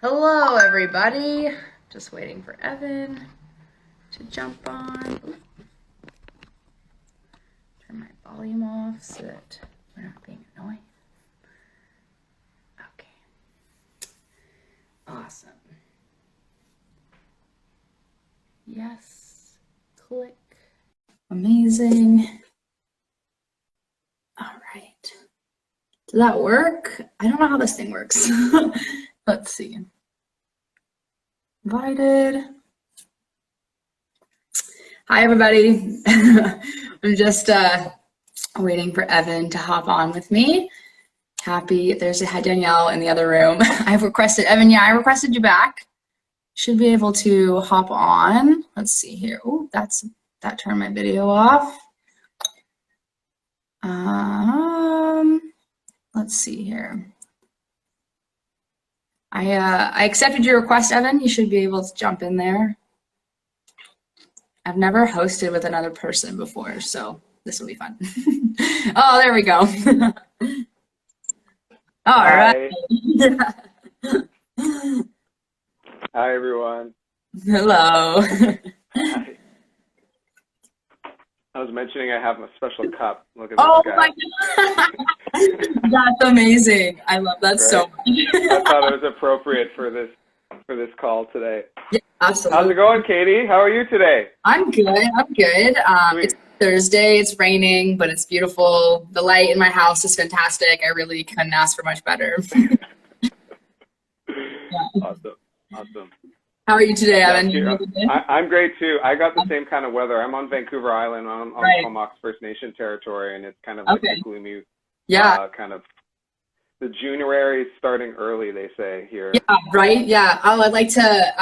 Hello, everybody. Just waiting for Evan to jump on. Ooh. Turn my volume off so that we're not being annoying. Okay. Awesome. Yes. Click. Amazing. All right. Did that work? I don't know how this thing works. Let's see. Invited. Hi, everybody. I'm just waiting for Evan to hop on with me. There's a Danielle in the other room. I've requested, Evan, yeah, I requested you back. Should be able to hop on. Let's see here. Oh, that turned my video off. Let's see here. I accepted your request, Evan. You should be able to jump in there. I've never hosted with another person before, so this will be fun. Oh, there we go. All right. Hi, everyone. Hello. Hi. I was mentioning I have a special cup. Look at Oh this guy. my God. That's amazing. I love that so much. I thought it was appropriate for this call today. Yeah, absolutely. How's it going, Katie? How are you today? I'm good. It's Thursday. It's raining, but it's beautiful. The light in my house is fantastic. I really couldn't ask for much better. Yeah. Awesome. How are you today, Evan? I'm great too. I got the same kind of weather. I'm on Vancouver Island on Comox First Nation territory, and it's kind of like the gloomy, kind of the January is starting early, they say here. Yeah, right. Yeah. Oh, I'd like to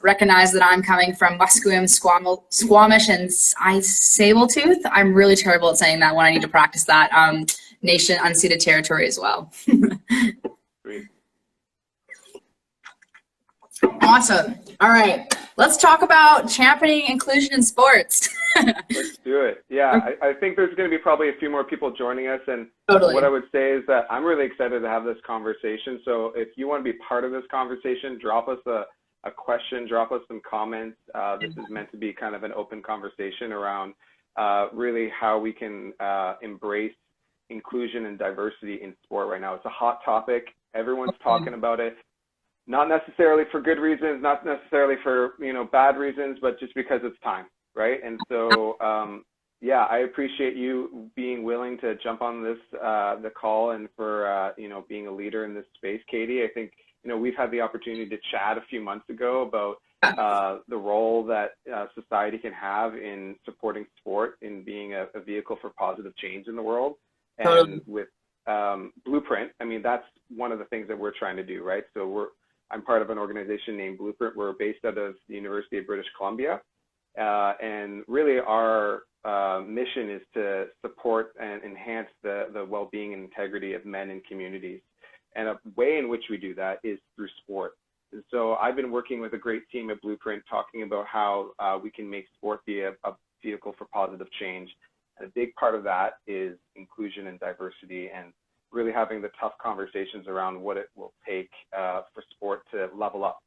recognize that I'm coming from Musqueam, Squamish, and Sabletooth. I'm really terrible at saying that when I need to practice that. Nation, unceded territory as well. Sweet. Awesome. All right. Let's talk about championing inclusion in sports. Let's do it. Yeah, I think there's going to be probably a few more people joining us. And Totally. What I would say is that I'm really excited to have this conversation. So if you want to be part of this conversation, drop us a question, drop us some comments. This is meant to be kind of an open conversation around really how we can embrace inclusion and diversity in sport right now. It's a hot topic. Everyone's talking about it. Not necessarily for good reasons, not necessarily for bad reasons, but just because it's time, right? And so, yeah, I appreciate you being willing to jump on this the call and for being a leader in this space, Katie. I think we've had the opportunity to chat a few months ago about the role that society can have in supporting sport, in being a vehicle for positive change in the world, and with Blueprint. I mean, that's one of the things that we're trying to do, right? So I'm part of an organization named Blueprint. We're based out of the University of British Columbia. And really our mission is to support and enhance the well-being and integrity of men in communities. And a way in which we do that is through sport. And so I've been working with a great team at Blueprint talking about how we can make sport be a vehicle for positive change. And a big part of that is inclusion and diversity, and really having the tough conversations around what it will take for sport to level up.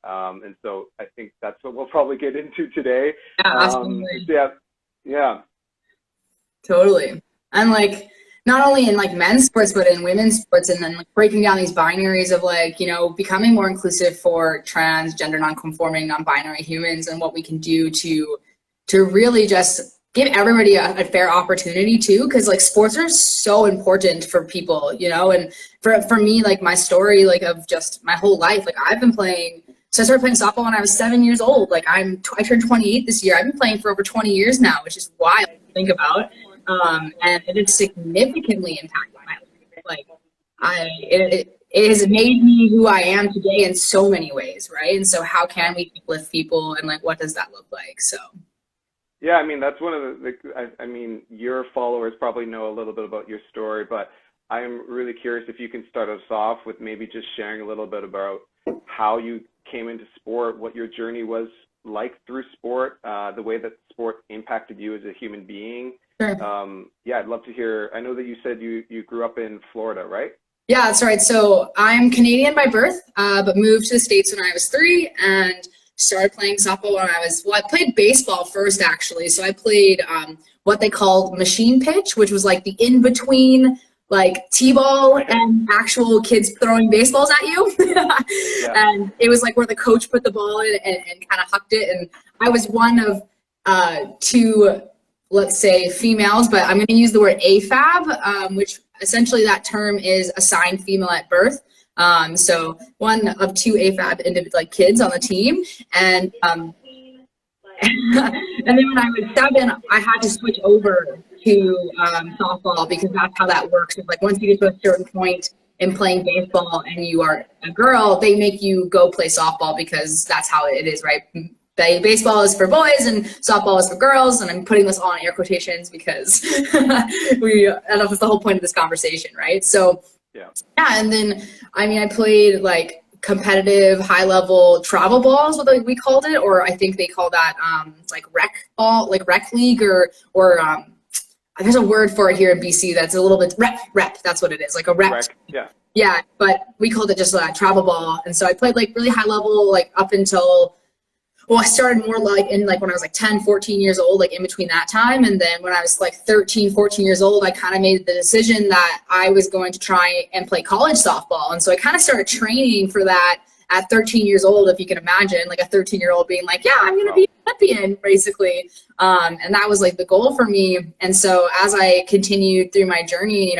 And so I think that's what we'll probably get into today. Yeah, absolutely. Yeah. Totally. And not only in men's sports, but in women's sports, and then breaking down these binaries of becoming more inclusive for trans, gender non-conforming, non-binary humans, and what we can do to really just give everybody a fair opportunity too, because sports are so important for people, and for me, my story of just my whole life, I've been playing. So I started playing softball when I was 7 years old. I turned 28 this year. I've been playing for over 20 years now, which is wild to think about, and it has significantly impacted my life. It has made me who I am today in so many ways, right? And so how can we uplift people, and what does that look like? So. Yeah, I mean, that's one of your followers probably know a little bit about your story, but I'm really curious if you can start us off with maybe just sharing a little bit about how you came into sport, what your journey was like through sport, the way that sport impacted you as a human being. Sure. Yeah, I'd love to hear. I know that you said you grew up in Florida, right? Yeah, that's right. So I'm Canadian by birth, but moved to the States when I was 3 and started playing softball when I played baseball first actually. So I played what they called machine pitch, which was like the in-between like T-ball and actual kids throwing baseballs at you. And it was like where the coach put the ball in and kind of hucked it. And I was one of 2, let's say, females, but I'm going to use the word AFAB, which essentially that term is assigned female at birth. So one of 2 AFAB like kids on the team. And and then when I was 7, I had to switch over to softball because that's how that works. It's like once you get to a certain point in playing baseball and you are a girl, they make you go play softball because that's how it is, right? Baseball is for boys and softball is for girls, and I'm putting this all in air quotations because that's the whole point of this conversation, right? So yeah, and then I played like competitive high level travel balls, what we called it, or I think they call that like rec ball, like rec league, or there's a word for it here in BC that's a little bit rep. That's what it is, like a rep. Yeah, but we called it just travel ball, and so I played like really high level, like up until. Well, I started more like when I was like 10, 14 years old, like in between that time. And then when I was like 13, 14 years old, I kind of made the decision that I was going to try and play college softball. And so I kind of started training for that at 13 years old, if you can imagine, like a 13-year-old being like, yeah, I'm going to be an Olympian, basically. And that was like the goal for me. And so as I continued through my journey,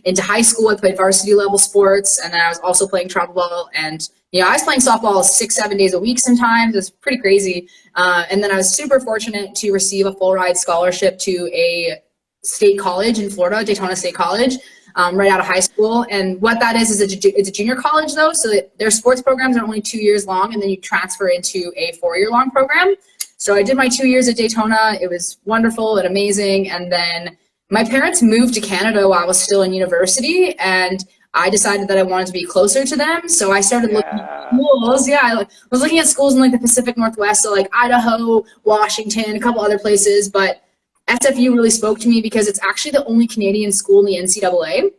into high school, I played varsity level sports, and then I was also playing travel ball, and I was playing softball 6-7 days a week sometimes. It was pretty crazy. And then I was super fortunate to receive a full ride scholarship to a state college in Florida, Daytona State College, right out of high school. And what that is it's a junior college though. So their sports programs are only 2 years long, and then you transfer into a 4-year long program. So I did my 2 years at Daytona. It was wonderful and amazing. And then my parents moved to Canada while I was still in university, and I decided that I wanted to be closer to them. So I started looking at schools. Yeah, I was looking at schools in like the Pacific Northwest, so like Idaho, Washington, a couple other places. But SFU really spoke to me because it's actually the only Canadian school in the NCAA.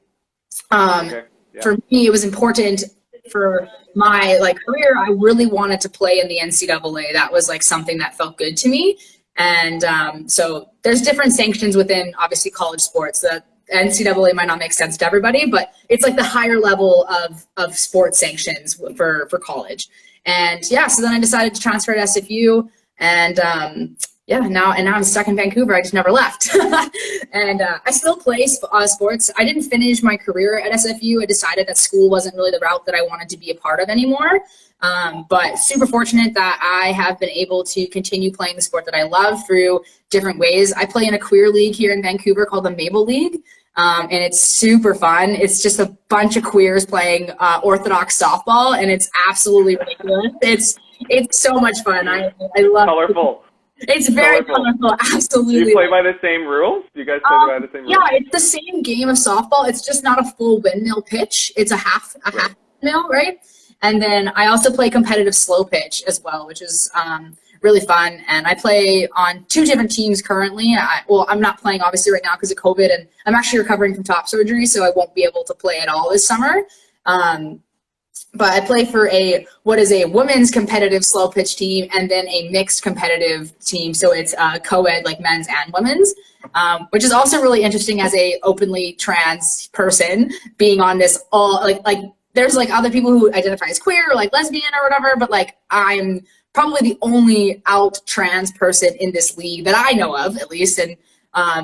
For me, it was important for my career. I really wanted to play in the NCAA. That was like something that felt good to me. And so there's different sanctions within obviously college sports. The NCAA might not make sense to everybody, but it's like the higher level of sports sanctions for college. And yeah, so then I decided to transfer to SFU, and now I'm stuck in Vancouver. I just never left. And I still play sports. I didn't finish my career at SFU. I decided that school wasn't really the route that I wanted to be a part of anymore. But super fortunate that I have been able to continue playing the sport that I love through different ways. I play in a queer league here in Vancouver called the Mabel League. And it's super fun. It's just a bunch of queers playing orthodox softball, and it's absolutely ridiculous. It's so much fun. I love colorful. It's very colorful. Absolutely. Do you play by the same rules? Do you guys play by the same rules? Yeah, it's the same game of softball. It's just not a full windmill pitch. It's a half windmill, right? And then I also play competitive slow pitch as well, which is really fun. And I play on 2 different teams currently. I'm not playing obviously right now because of COVID, and I'm actually recovering from top surgery, so I won't be able to play at all this summer. But I play for what is a women's competitive slow pitch team, and then a mixed competitive team. So it's co-ed, like men's and women's, which is also really interesting as a openly trans person being on this all like there's like other people who identify as queer or like lesbian or whatever, but like I'm probably the only out trans person in this league that I know of, at least. And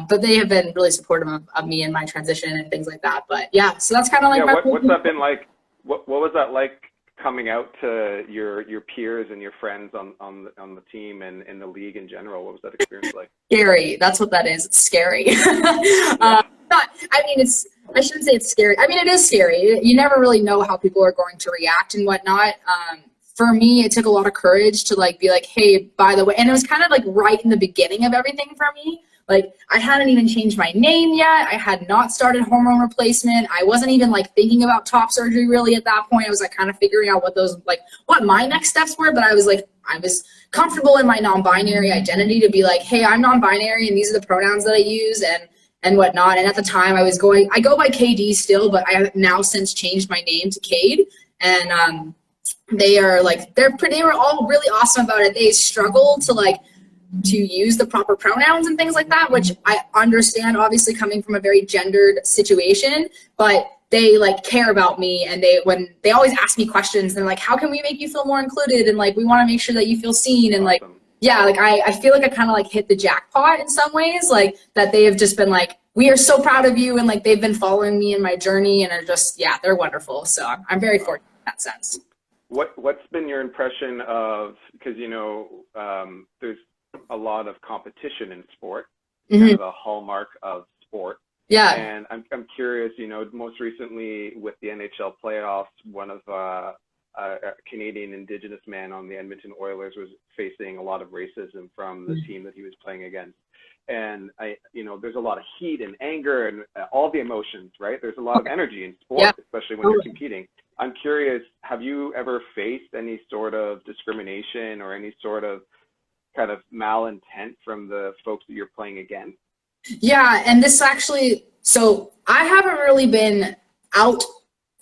but they have been really supportive of me and my transition and things like that. But yeah, so that's kind of like what's that been like? What was that like coming out to your peers and your friends on the team and in the league in general? What was that experience like? Scary. That's what that is. It's scary. I shouldn't say it's scary. I mean, it is scary. You never really know how people are going to react and whatnot. For me, it took a lot of courage to like be like, hey, by the way, and it was kind of like right in the beginning of everything for me. Like I hadn't even changed my name yet. I had not started hormone replacement. I wasn't even like thinking about top surgery really at that point. I was like kind of figuring out what my next steps were. But I was comfortable in my non-binary identity to be like, hey, I'm non-binary and these are the pronouns that I use. and whatnot. And at the time I go by KD still, but I have now since changed my name to Kaide. And they were all really awesome about it. They struggle to use the proper pronouns and things like that, which I understand, obviously coming from a very gendered situation, but they care about me. And when they always ask me questions, they're like, how can we make you feel more included? And we want to make sure that you feel seen. And Awesome. I feel like I kind of hit the jackpot in some ways, that they have just been we are so proud of you. And they've been following me in my journey and are just, they're wonderful. So I'm very fortunate in that sense. What's been your impression of, because, there's a lot of competition in sport, kind of a hallmark of sport. Yeah. And I'm curious, most recently with the NHL playoffs, one of a Canadian Indigenous man on the Edmonton Oilers was facing a lot of racism from the team that he was playing against. And there's a lot of heat and anger and all the emotions, right? There's a lot of energy in sport, especially when you're competing. I'm curious, have you ever faced any sort of discrimination or any sort of kind of malintent from the folks that you're playing against? Yeah, and this actually, so I haven't really been out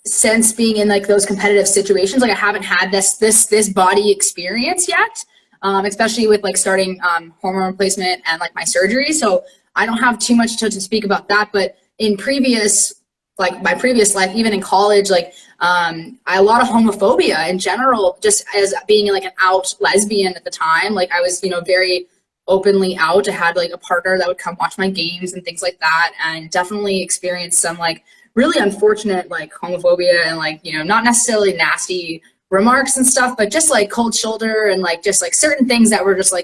since being in those competitive situations. I haven't had this body experience yet, especially with starting hormone replacement and my surgery. So I don't have too much to speak about that. But in previous, my previous life, even in college, a lot of homophobia in general, just as being an out lesbian at the time. I was, very openly out. I had a partner that would come watch my games and things like that, and definitely experienced some really unfortunate homophobia and not necessarily nasty remarks and stuff, but just cold shoulder and just certain things that were just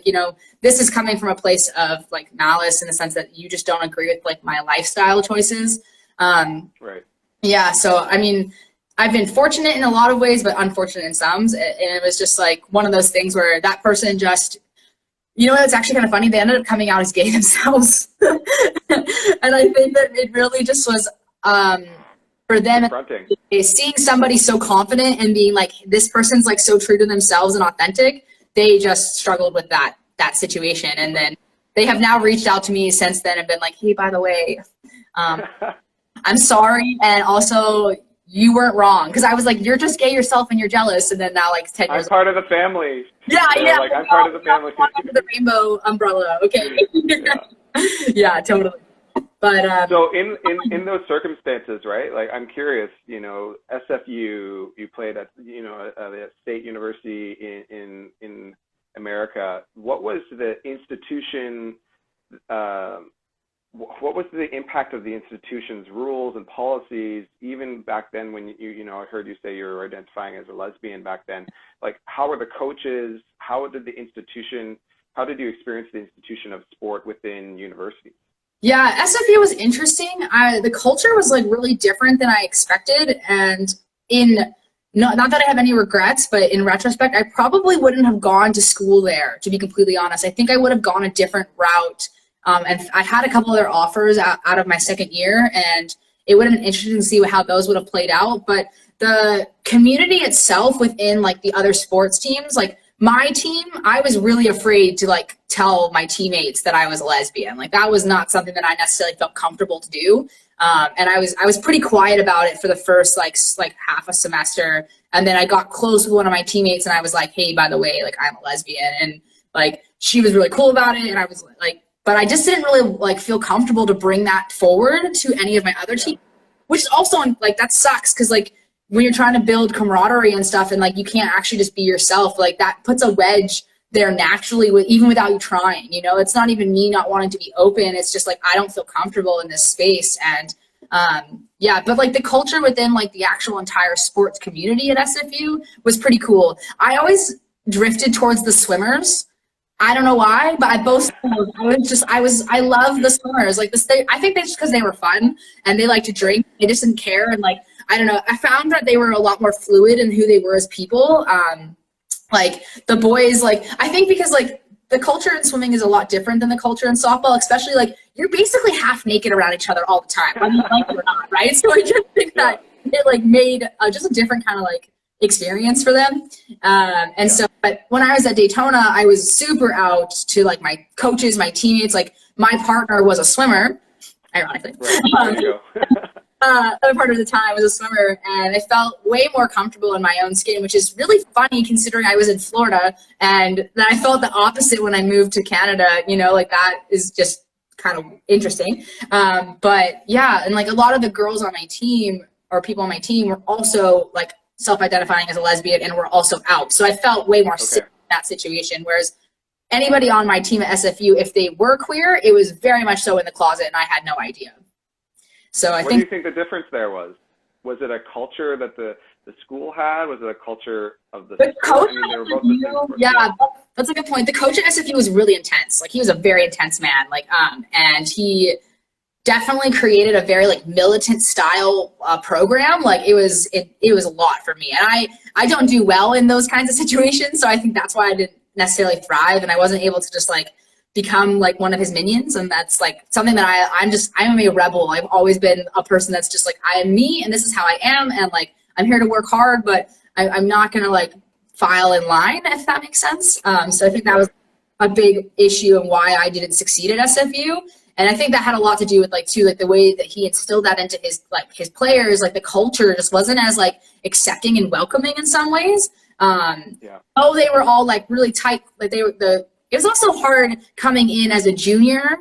this is coming from a place of malice in the sense that you just don't agree with my lifestyle choices. Right. Yeah. So, I mean, I've been fortunate in a lot of ways, but unfortunate in some. And it was just one of those things where that person just, it's actually kind of funny. They ended up coming out as gay themselves. And I think that it really just was, for them, seeing somebody so confident and being this person's so true to themselves and authentic, they just struggled with that situation. And then they have now reached out to me since then and been hey, by the way, I'm sorry. And also, you weren't wrong. Because I was you're just gay yourself and you're jealous. And then now 10 years I'm part of the family. Yeah. I'm part of the family. Under the rainbow umbrella. Okay. Yeah, totally. But so in those circumstances, right? I'm curious, SFU, you played at, the State University in America. What was the institution, what was the impact of the institution's rules and policies, even back then when I heard you say you were identifying as a lesbian back then? How were the coaches? How did you experience the institution of sport within universities? Yeah, SFU was interesting. The culture was really different than I expected. And not that I have any regrets, but in retrospect, I probably wouldn't have gone to school there, to be completely honest. I think I would have gone a different route. And I had a couple other offers out of my second year, and it would have been interesting to see how those would have played out. But the community itself within the other sports teams, my team, I was really afraid to tell my teammates that I was a lesbian. That was not something that I necessarily felt comfortable to do. And I was pretty quiet about it for the first half a semester. And then I got close with one of my teammates and I was hey, by the way, I'm a lesbian. And she was really cool about it. And I was but I just didn't really feel comfortable to bring that forward to any of my other teams, which is also that sucks. Cause when you're trying to build camaraderie and stuff and you can't actually just be yourself, that puts a wedge there naturally even without you trying, it's not even me not wanting to be open. It's just I don't feel comfortable in this space. And but the culture within the actual entire sports community at SFU was pretty cool. I always drifted towards the swimmers. I don't know why, but I love the swimmers. I think that's just because they were fun and they like to drink. They just didn't care. And I don't know, I found that they were a lot more fluid in who they were as people. The boys, I think because the culture in swimming is a lot different than the culture in softball, especially you're basically half naked around each other all the time, whether you like it or not, right? So I just think that it made just a different kind of experience for them. So, but when I was at Daytona, I was super out to my coaches, my teammates. My partner was a swimmer, ironically. Right. There you go. Other part of the time I was a swimmer, and I felt way more comfortable in my own skin, which is really funny considering I was in Florida, and then I felt the opposite when I moved to Canada. Like that is just kind of interesting. But yeah, and like a lot of the girls on my team or people on my team were also like self-identifying as a lesbian and were also out. So I felt way more safe in that situation. Whereas anybody on my team at SFU, if they were queer, it was very much so in the closet and I had no idea. So What do you think the difference there was? Was it a culture that the school had? Was it a culture of the coach? I mean, they were both the same. Yeah, that's a good point. The coach at SFU was really intense. Like he was a very intense man. And he definitely created a very like militant style program. Like it was a lot for me. And I don't do well in those kinds of situations. So I think that's why I didn't necessarily thrive, and I wasn't able to just like become like one of his minions. And that's like something that I'm a rebel. I've always been a person that's just like, I am me and this is how I am, and like I'm here to work hard, but I'm not gonna like file in line, if that makes sense. So I think that was a big issue and why I didn't succeed at SFU. And I think that had a lot to do with like too, like the way that he instilled that into his players. Like the culture just wasn't as like accepting and welcoming in some ways. Oh, they were all like really tight. Like it was also hard coming in as a junior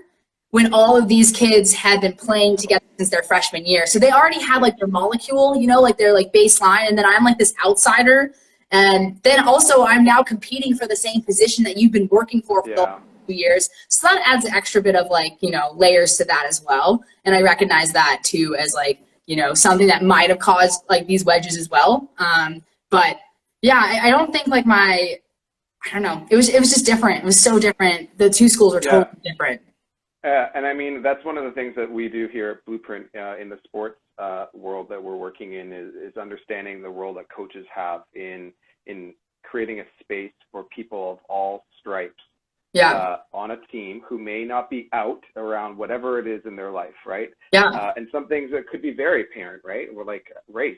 when all of these kids had been playing together since their freshman year. So they already had like their molecule, like their like baseline. And then I'm like this outsider. And then also I'm now competing for the same position that you've been working for the last few years. So that adds an extra bit of like, layers to that as well. And I recognize that too as like, something that might have caused like these wedges as well. But yeah, I don't think like I don't know. It was just different. It was so different. The two schools were totally different. And I mean, that's one of the things that we do here at Blueprint in the sports world that we're working in is understanding the role that coaches have in creating a space for people of all stripes on a team who may not be out around whatever it is in their life, right? Yeah. And some things that could be very apparent, right? Or like race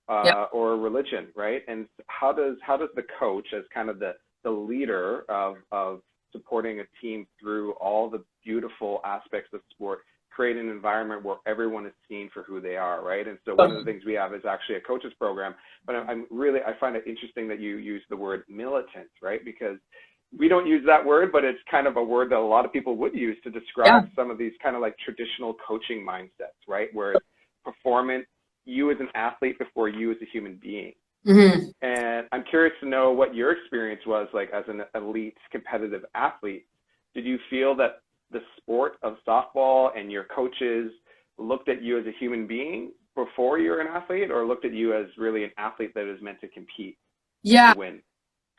or religion, right? And how does the coach, as kind of the leader of supporting a team through all the beautiful aspects of sport, create an environment where everyone is seen for who they are, right? And so one of the things we have is actually a coaches program, but I find it interesting that you use the word militant, right? Because we don't use that word, but it's kind of a word that a lot of people would use to describe some of these kind of like traditional coaching mindsets, right? Where it's performance, you as an athlete before you as a human being. Mm-hmm. And I'm curious to know what your experience was like as an elite competitive athlete. Did you feel that the sport of softball and your coaches looked at you as a human being before you were an athlete, or looked at you as really an athlete that is meant to compete to win?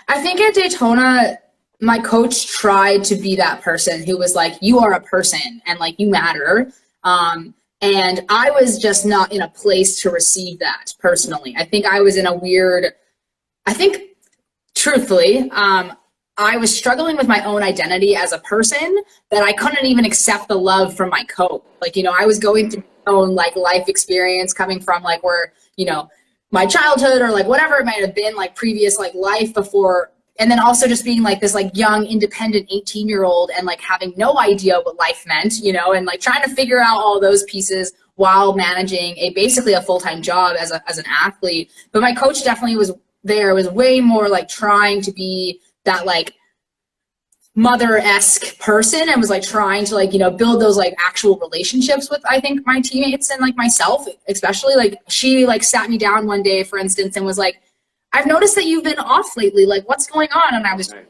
I think at Daytona, my coach tried to be that person who was like, you are a person and like you matter. And I was just not in a place to receive that personally. I think I was in truthfully, I was struggling with my own identity as a person that I couldn't even accept the love from my coach. Like, I was going through my own like life experience coming from like where, my childhood or like whatever it might have been, like previous like life before. And then also just being like this like young, independent 18-year-old and like having no idea what life meant, and like trying to figure out all those pieces while managing basically a full-time job as an athlete. But my coach definitely was way more like trying to be that like mother-esque person and was like trying to like, build those like actual relationships with, I think, my teammates and like myself, especially. Like she like sat me down one day, for instance, and was like, I've noticed that you've been off lately. Like, what's going on? And I was like,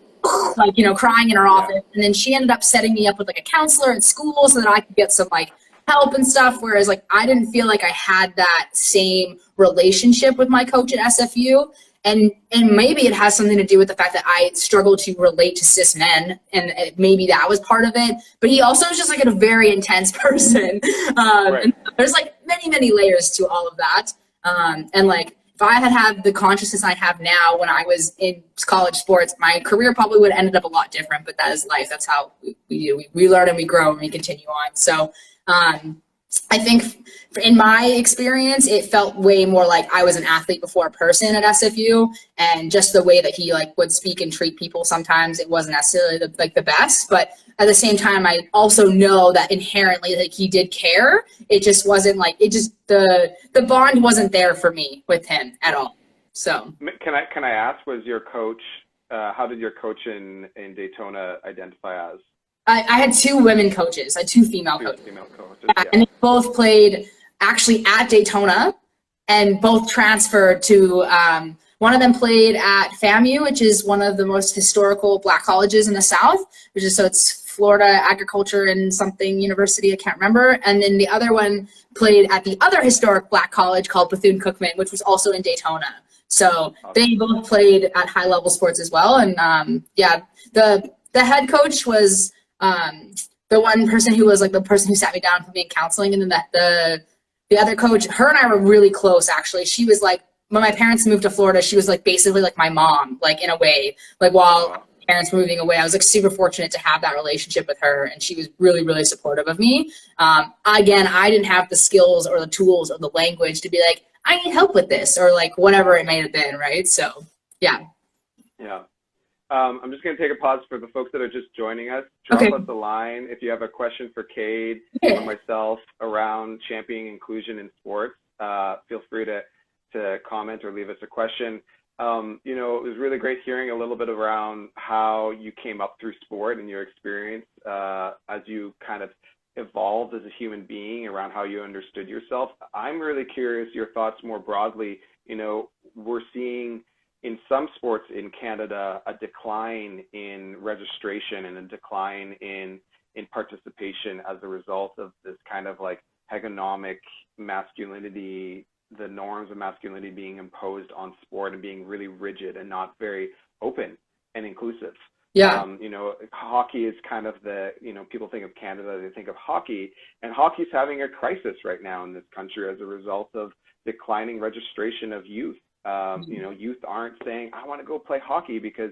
crying in her office. And then she ended up setting me up with like a counselor at school so that I could get some like help and stuff. Whereas like, I didn't feel like I had that same relationship with my coach at SFU. And maybe it has something to do with the fact that I struggle to relate to cis men, and maybe that was part of it. But he also was just like a very intense person. And there's like many, many layers to all of that. And like, if I had the consciousness I have now when I was in college sports, my career probably would have ended up a lot different, but that is life. That's how we do. We learn and we grow and we continue on. So I think in my experience, it felt way more like I was an athlete before a person at SFU, and just the way that he like would speak and treat people, sometimes it wasn't necessarily the best, but at the same time, I also know that inherently like he did care. It just wasn't like, it just, the bond wasn't there for me with him at all. So can I ask, was your coach, how did your coach in Daytona identify as? I had two women coaches. I had two female coaches. Yeah. And they both played actually at Daytona, and both transferred to, one of them played at FAMU, which is one of the most historical Black colleges in the South, which is, so it's Florida Agriculture and something university, I can't remember. And then the other one played at the other historic Black college called Bethune-Cookman, which was also in Daytona. So they both played at high level sports as well. And yeah, the head coach was the one person who was like the person who sat me down and put me in counseling. And then the other coach, her and I were really close actually. She was like, when my parents moved to Florida, she was like basically like my mom, like in a way, like while my parents were moving away, I was like super fortunate to have that relationship with her. And she was really, really supportive of me. Again, I didn't have the skills or the tools or the language to be like, I need help with this, or like whatever it may have been, right? So, yeah. Yeah. I'm just going to take a pause for the folks that are just joining us. Drop us a line if you have a question for Kaide or myself around championing inclusion in sports. Feel free to comment or leave us a question. You know, it was really great hearing a little bit around how you came up through sport and your experience as you kind of evolved as a human being, around how you understood yourself. I'm really curious your thoughts more broadly. You know, we're seeing in some sports in Canada a decline in registration and a decline in participation as a result of this kind of like hegemonic masculinity, the norms of masculinity being imposed on sport and being really rigid and not very open and inclusive. Yeah. You know, hockey is kind of the, you know, people think of Canada, they think of hockey, and hockey's having a crisis right now in this country as a result of declining registration of youth. You know, youth aren't saying, I want to go play hockey, because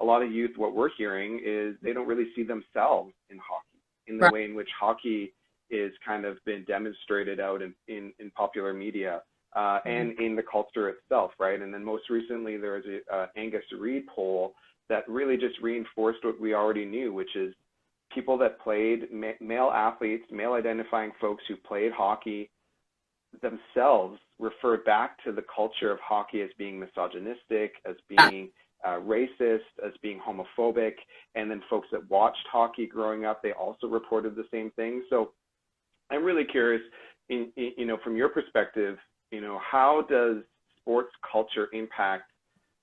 a lot of youth, what we're hearing is they don't really see themselves in hockey, in the way in which hockey is kind of been demonstrated out in popular media and in the culture itself, right? And then most recently there was a Angus Reid poll that really just reinforced what we already knew, which is people that played, male athletes, male identifying folks who played hockey themselves referred back to the culture of hockey as being misogynistic, as being racist, as being homophobic. And then folks that watched hockey growing up, they also reported the same thing. So I'm really curious, you know, from your perspective, you know, how does sports culture impact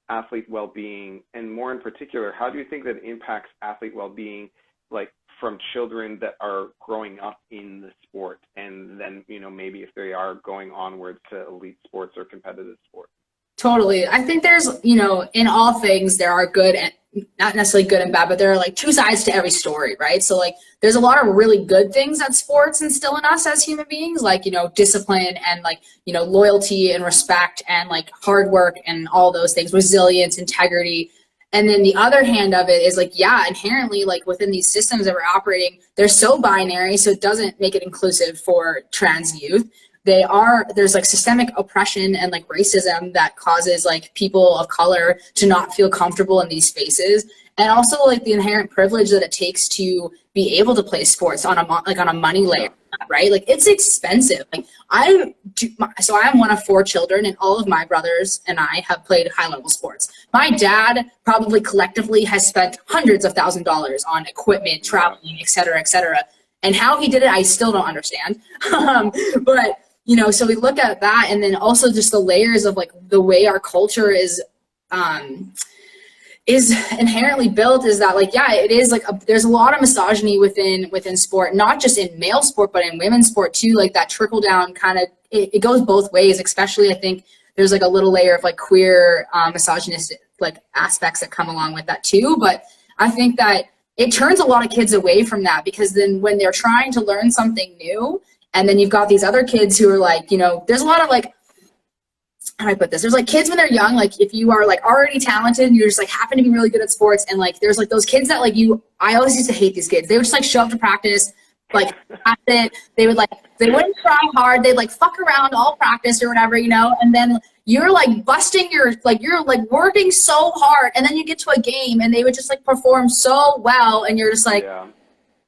athlete well-being, and more in particular, how do you think that it impacts athlete well-being, like from children that are growing up in the sport, and then, you know, maybe if they are going onwards to elite sports or competitive sports? Totally. I think there's, you know, in all things, there are good and not necessarily good and bad, but there are like two sides to every story, right? So like there's a lot of really good things that sports instill in us as human beings, like, you know, discipline and like, you know, loyalty and respect and like hard work and all those things, resilience, integrity. And then the other hand of it is like, yeah, inherently like within these systems that we're operating, they're so binary, so it doesn't make it inclusive for trans youth. There's like systemic oppression and like racism that causes like people of color to not feel comfortable in these spaces. And also like the inherent privilege that it takes to be able to play sports on a money layer, right? Like it's expensive. Like I'm one of 4 children, and all of my brothers and I have played high level sports. My dad probably collectively has spent hundreds of thousands of dollars on equipment, traveling, et cetera, et cetera. And how he did it, I still don't understand. But you know, so we look at that, and then also just the layers of like the way our culture is inherently built is that like, yeah, it is like there's a lot of misogyny within sport, not just in male sport, but in women's sport too. Like that trickle down kind of, it goes both ways, especially I think there's like a little layer of like queer misogynistic like aspects that come along with that too. But I think that it turns a lot of kids away from that, because then when they're trying to learn something new, and then you've got these other kids who are like, you know, there's a lot of like, how do I put this? There's like kids when they're young, like if you are like already talented and you're just like happen to be really good at sports, and like there's like those kids that like I always used to hate these kids. They would just like show up to practice, like they wouldn't try hard. They'd like fuck around all practice or whatever, you know, and then you're like busting you're like working so hard, and then you get to a game and they would just like perform so well, and you're just like,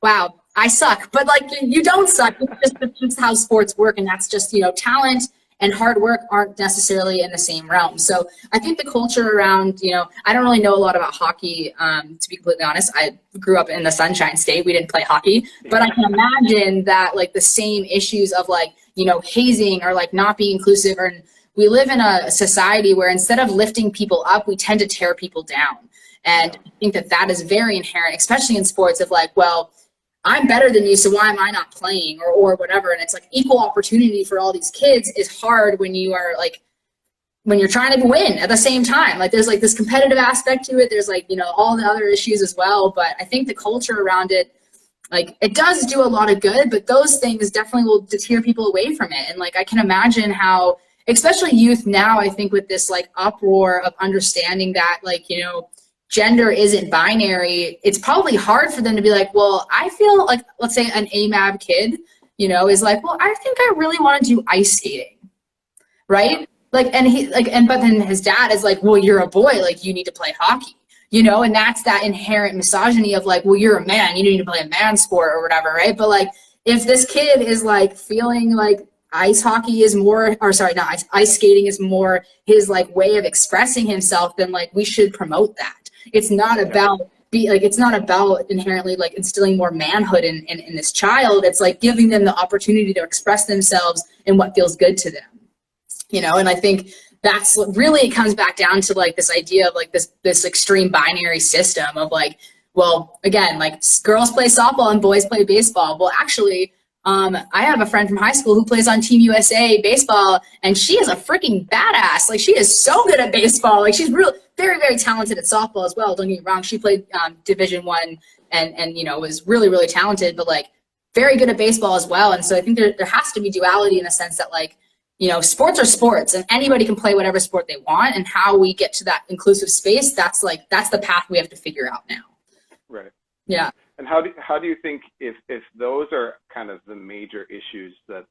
wow, I suck. But like you don't suck. It's just how sports work, and that's just, you know, talent and hard work aren't necessarily in the same realm. So I think the culture around, you know, I don't really know a lot about hockey, to be completely honest. I grew up in the Sunshine State. We didn't play hockey, but I can imagine that like the same issues of like, you know, hazing or like not being inclusive, or we live in a society where instead of lifting people up, we tend to tear people down. And I think that is very inherent, especially in sports, of like, well, I'm better than you, so why am I not playing, or whatever. And it's like equal opportunity for all these kids is hard when you are like, when you're trying to win at the same time. Like there's like this competitive aspect to it. There's like, you know, all the other issues as well. But I think the culture around it, like it does do a lot of good, but those things definitely will deter people away from it. And like I can imagine how, especially youth now, I think with this like uproar of understanding that like, you know, gender isn't binary, it's probably hard for them to be like, well, I feel like, let's say an AMAB kid, you know, is like, well, I think I really want to do ice skating, right? Like, but then his dad is like, well, you're a boy, like you need to play hockey, you know, and that's that inherent misogyny of like, well, you're a man, you need to play a man sport or whatever, right? But like, if this kid is like feeling like ice hockey is more, or sorry, not ice skating is more his like way of expressing himself, then like we should promote that. It's not about it's not about inherently like instilling more manhood in this child. It's like giving them the opportunity to express themselves in what feels good to them, you know. And I think that's what really it comes back down to, like this idea of like this extreme binary system of like, well, again, like girls play softball and boys play baseball. Well, actually, I have a friend from high school who plays on Team USA baseball, and she is a freaking badass. Like she is so good at baseball. Like she's really very, very talented at softball as well. Don't get me wrong. She played Division I and you know, was really, really talented, but like very good at baseball as well. And so I think there has to be duality in the sense that like, you know, sports are sports and anybody can play whatever sport they want, and how we get to that inclusive space, that's the path we have to figure out now. Right. Yeah. And how do you think if those are kind of the major issues that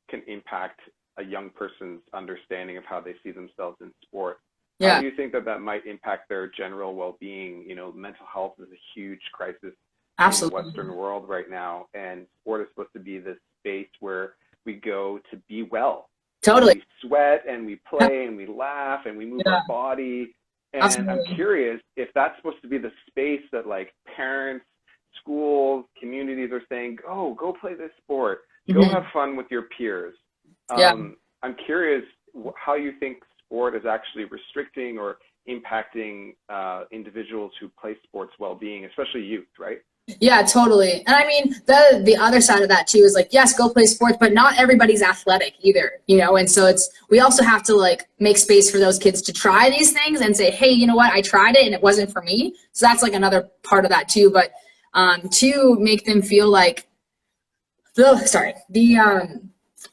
can impact a young person's understanding of how they see themselves in sport, how do you think that might impact their general well-being? You know, mental health is a huge crisis in the Western world right now, and sport is supposed to be this space where we go to be well. Totally. We sweat and we play and we laugh and we move our body. And I'm curious if that's supposed to be the space that like parents, schools, communities are saying, go play this sport, go have fun with your peers. I'm curious how you think sport is actually restricting or impacting individuals who play sports well-being, especially youth, right? Yeah, totally. And I mean, the other side of that too is like, yes, go play sports, but not everybody's athletic either, you know? And so we also have to like make space for those kids to try these things and say, hey, you know what? I tried it and it wasn't for me. So that's like another part of that too. But to make them feel like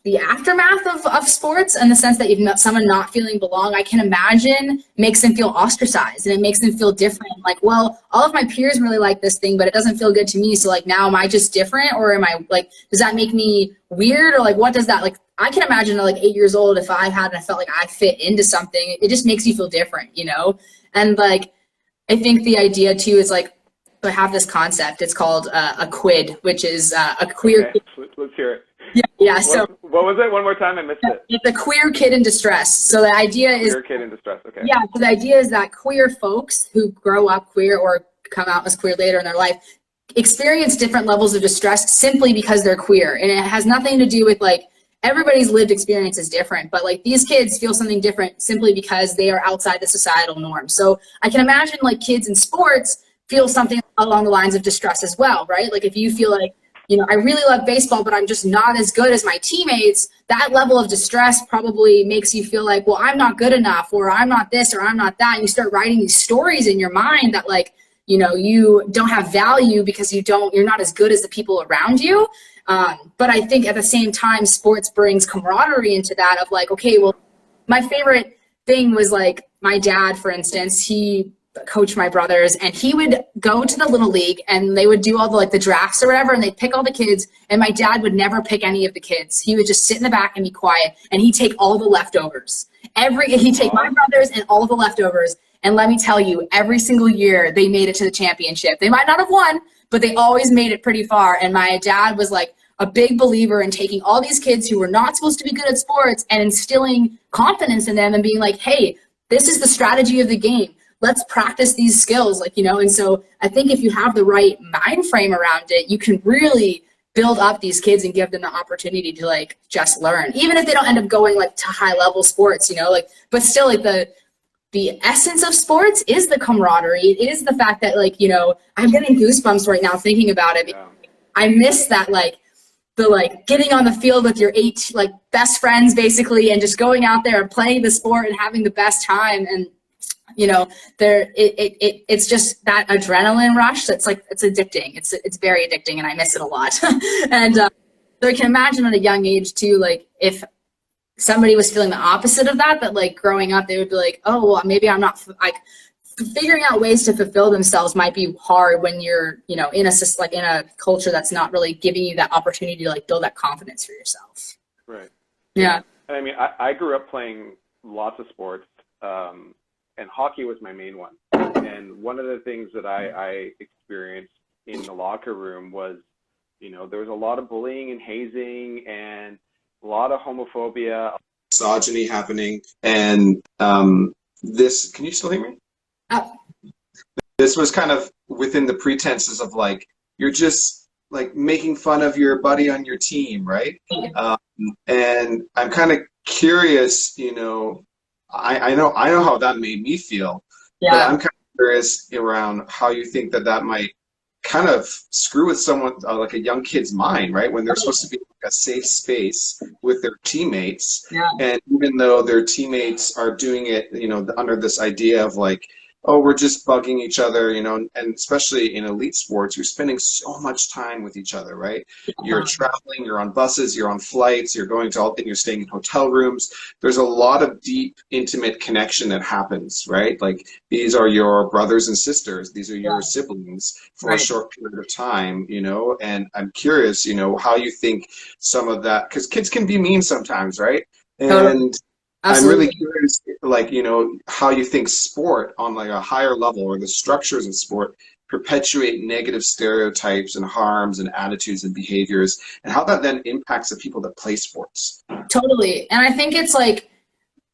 the aftermath of sports, in the sense that you've met someone not feeling belong, I can imagine makes them feel ostracized, and it makes them feel different. Like, well, all of my peers really like this thing, but it doesn't feel good to me. So like, now am I just different, or am I like, does that make me weird, or like, what does that, like, I can imagine at like 8 years old, if I felt like I fit into something, it just makes you feel different, you know? And like, I think the idea too is like, I have this concept, it's called a quid, which is a queer. Okay, let's hear it. Yeah. So what was it? One more time, I missed it. It's a queer kid in distress. So the idea is queer kid in distress. Okay. Yeah. So the idea is that queer folks who grow up queer or come out as queer later in their life experience different levels of distress simply because they're queer, and it has nothing to do with like everybody's lived experience is different, but like these kids feel something different simply because they are outside the societal norm. So I can imagine like kids in sports feel something along the lines of distress as well, right? Like if you feel like, you know, I really love baseball, but I'm just not as good as my teammates, that level of distress probably makes you feel like, well, I'm not good enough, or I'm not this, or I'm not that. And you start writing these stories in your mind that like, you know, you don't have value because you're not as good as the people around you. But I think at the same time, sports brings camaraderie into that of like, okay, well, my favorite thing was like my dad, for instance, he coach my brothers, and he would go to the little league and they would do all the like the drafts or whatever, and they'd pick all the kids, and my dad would never pick any of the kids. He would just sit in the back and be quiet, and he'd take all the leftovers. He'd take my brothers and all the leftovers, and let me tell you, every single year they made it to the championship. They might not have won, but they always made it pretty far. And my dad was like a big believer in taking all these kids who were not supposed to be good at sports and instilling confidence in them and being like, hey, this is the strategy of the game. Let's practice these skills, like, you know. And so I think if you have the right mind frame around it, you can really build up these kids and give them the opportunity to like just learn, even if they don't end up going like to high level sports, you know, like, but still like the essence of sports is the camaraderie. It is the fact that like, you know, I'm getting goosebumps right now thinking about it. Yeah. I miss that, like the like getting on the field with your 8 like best friends basically, and just going out there and playing the sport and having the best time. And you know, it's just that adrenaline rush that's like, it's addicting. It's very addicting, and I miss it a lot. And so I can imagine at a young age too, like if somebody was feeling the opposite of that, that like growing up, they would be like, oh, well, maybe I'm not like figuring out ways to fulfill themselves might be hard when you're, you know, in a culture that's not really giving you that opportunity to like build that confidence for yourself. Right. Yeah. And I mean, I grew up playing lots of sports, and hockey was my main one. And one of the things that I experienced in the locker room was, you know, there was a lot of bullying and hazing and a lot of homophobia, misogyny happening. And this, can you still hear me? Oh. This was kind of within the pretenses of like, you're just like making fun of your buddy on your team, right? And I'm kind of curious, you know, I know how that made me feel, yeah. But I'm kind of curious around how you think that might kind of screw with someone, like a young kid's mind, right? When they're supposed to be like a safe space with their teammates. Yeah. And even though their teammates are doing it, you know, under this idea of like, oh, we're just bugging each other, you know, and especially in elite sports, you're spending so much time with each other, right? You're traveling, you're on buses, you're on flights, you're going to and you're staying in hotel rooms. There's a lot of deep, intimate connection that happens, right? Like these are your brothers and sisters, these are your siblings for a short period of time, you know, and I'm curious, you know, how you think some of that, because kids can be mean sometimes, right? And Absolutely. I'm really curious, like, you know, how you think sport on like a higher level, or the structures of sport, perpetuate negative stereotypes and harms and attitudes and behaviors, and how that then impacts the people that play sports. Totally. And I think it's like,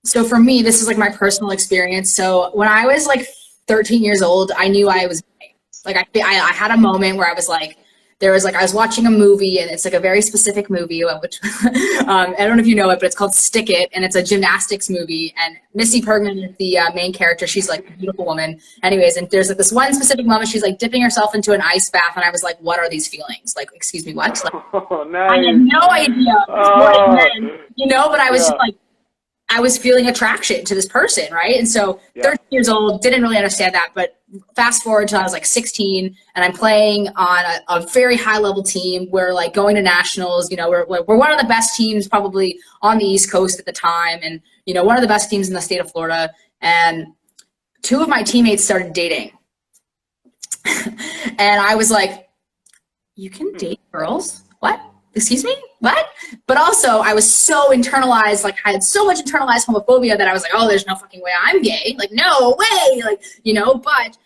so for me, this is like my personal experience. So when I was like 13 years old, I knew I was gay. Like I had a moment where I was like, I was watching a movie, and it's like a very specific movie, which I don't know if you know it, but it's called Stick It, and it's a gymnastics movie, and Missy Pergman is the main character. She's like a beautiful woman. Anyways, and there's like this one specific moment, she's like dipping herself into an ice bath, and I was like, what are these feelings? Like, excuse me, what? Like, Nice. I had no idea what it meant, you know, but I was just like, I was feeling attraction to this person, right? And so 13 years old, didn't really understand that, but fast forward to I was like 16, and I'm playing on a very high level team. We're like going to nationals, you know, we're one of the best teams probably on the East Coast at the time, and, you know, one of the best teams in the state of Florida. And 2 of my teammates started dating. And I was like, you can date girls? What? Excuse me? What? But also I was so internalized, like I had so much internalized homophobia that I was like, oh, there's no fucking way I'm gay. Like, no way. Like, you know, but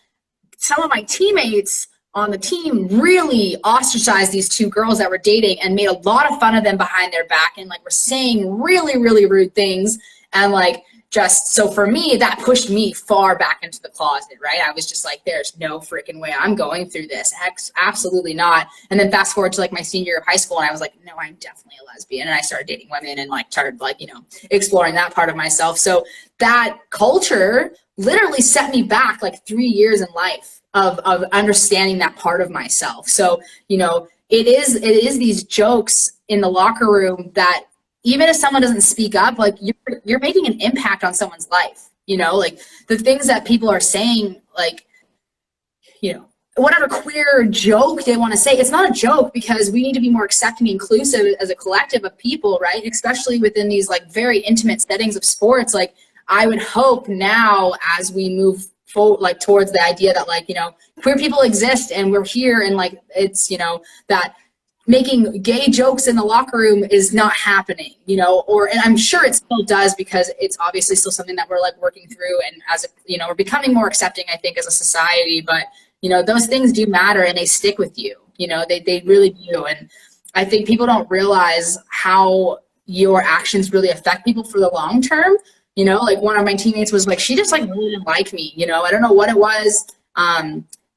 some of my teammates on the team really ostracized these 2 girls that were dating and made a lot of fun of them behind their back, and like were saying really, really rude things. And like, just, so for me, that pushed me far back into the closet, right? I was just like, there's no freaking way I'm going through this. Absolutely not. And then fast forward to like my senior year of high school, and I was like, no, I'm definitely a lesbian. And I started dating women and like started like, you know, exploring that part of myself. So that culture literally set me back like 3 years in life of understanding that part of myself. So, you know, it is these jokes in the locker room that even if someone doesn't speak up, like you're making an impact on someone's life, you know, like the things that people are saying, like, you know, whatever queer joke they want to say, it's not a joke, because we need to be more accepting and inclusive as a collective of people, right? Especially within these like very intimate settings of sports. Like I would hope now, as we move towards the idea that like, you know, queer people exist and we're here, and like it's, you know, that making gay jokes in the locker room is not happening, you know, and I'm sure it still does, because it's obviously still something that we're like working through, and as a, you know, we're becoming more accepting, I think, as a society. But you know, those things do matter and they stick with you, you know, they really do. And I think people don't realize how your actions really affect people for the long term. You know, like one of my teammates was like, she just like really didn't like me, you know, I don't know what it was.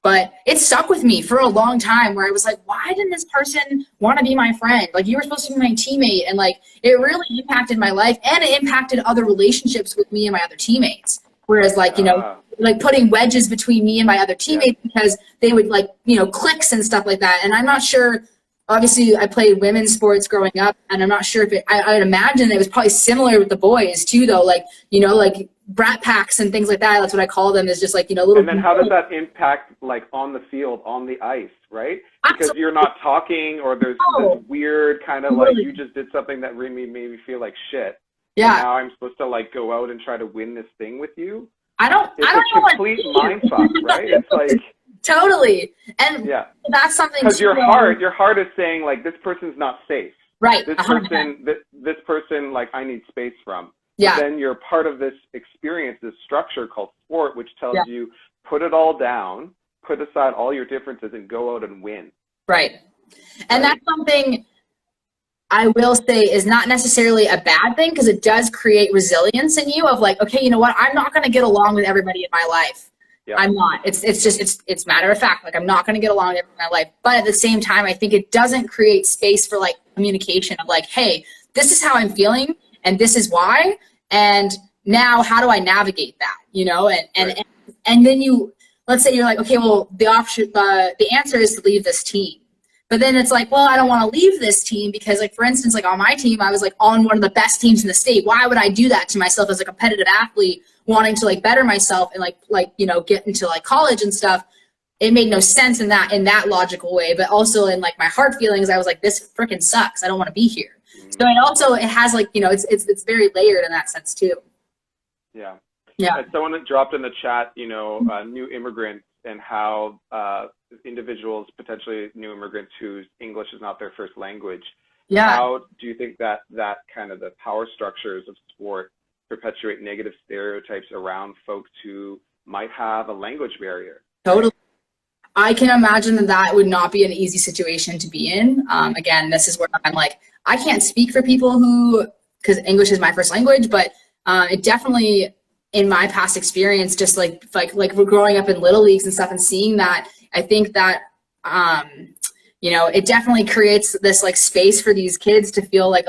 But it stuck with me for a long time, where I was like, why didn't this person want to be my friend? Like, you were supposed to be my teammate. And like, it really impacted my life, and it impacted other relationships with me and my other teammates. Whereas like, you know, like putting wedges between me and my other teammates because they would like, you know, cliques and stuff like that. And I'm not sure, obviously I played women's sports growing up, and I'm not sure if I would imagine it was probably similar with the boys too, though. Like, you know, like brat packs and things like that. That's what I call them, is just like, you know, little. And then how does that impact like on the field, on the ice, right? Because you're not talking, or there's this weird kind of like, you just did something that really made me feel like shit. Yeah. And now I'm supposed to like go out and try to win this thing with you. It's a complete mind fuck, right? It's like totally. And that's something, because your heart is saying like, this person's not safe. Right. This 100%. this person, like, I need space from. Yeah. But then you're part of this experience, this structure called sport, which tells you, put it all down, put aside all your differences, and go out and win. Right. And that's something I will say is not necessarily a bad thing, because it does create resilience in you of like, okay, you know what, I'm not going to get along with everybody in my life. Yeah. I'm not. It's matter of fact. Like, I'm not going to get along with everyone in my life. But at the same time, I think it doesn't create space for like communication of like, hey, this is how I'm feeling, and this is why. And now how do I navigate that? You know, and then you, let's say you're like, okay, well, the answer is to leave this team. But then it's like, well, I don't want to leave this team because, like, for instance, like on my team, I was like on one of the best teams in the state. Why would I do that to myself as a competitive athlete, wanting to like better myself and like, you know, get into like college and stuff? It made no sense in that logical way, but also in like my heart feelings, I was like, this freaking sucks. I don't want to be here. So it has like, you know, it's very layered in that sense too. Yeah. Yeah. And someone that dropped in the chat, you know, new immigrants, and how individuals, potentially new immigrants whose English is not their first language. Yeah. How do you think that kind of the power structures of sport perpetuate negative stereotypes around folks who might have a language barrier? Totally. I can imagine that would not be an easy situation to be in. Again, this is where I'm like, I can't speak for people who, because English is my first language, but it definitely, in my past experience, just like we're growing up in little leagues and stuff and seeing that, I think that, you know, it definitely creates this like space for these kids to feel like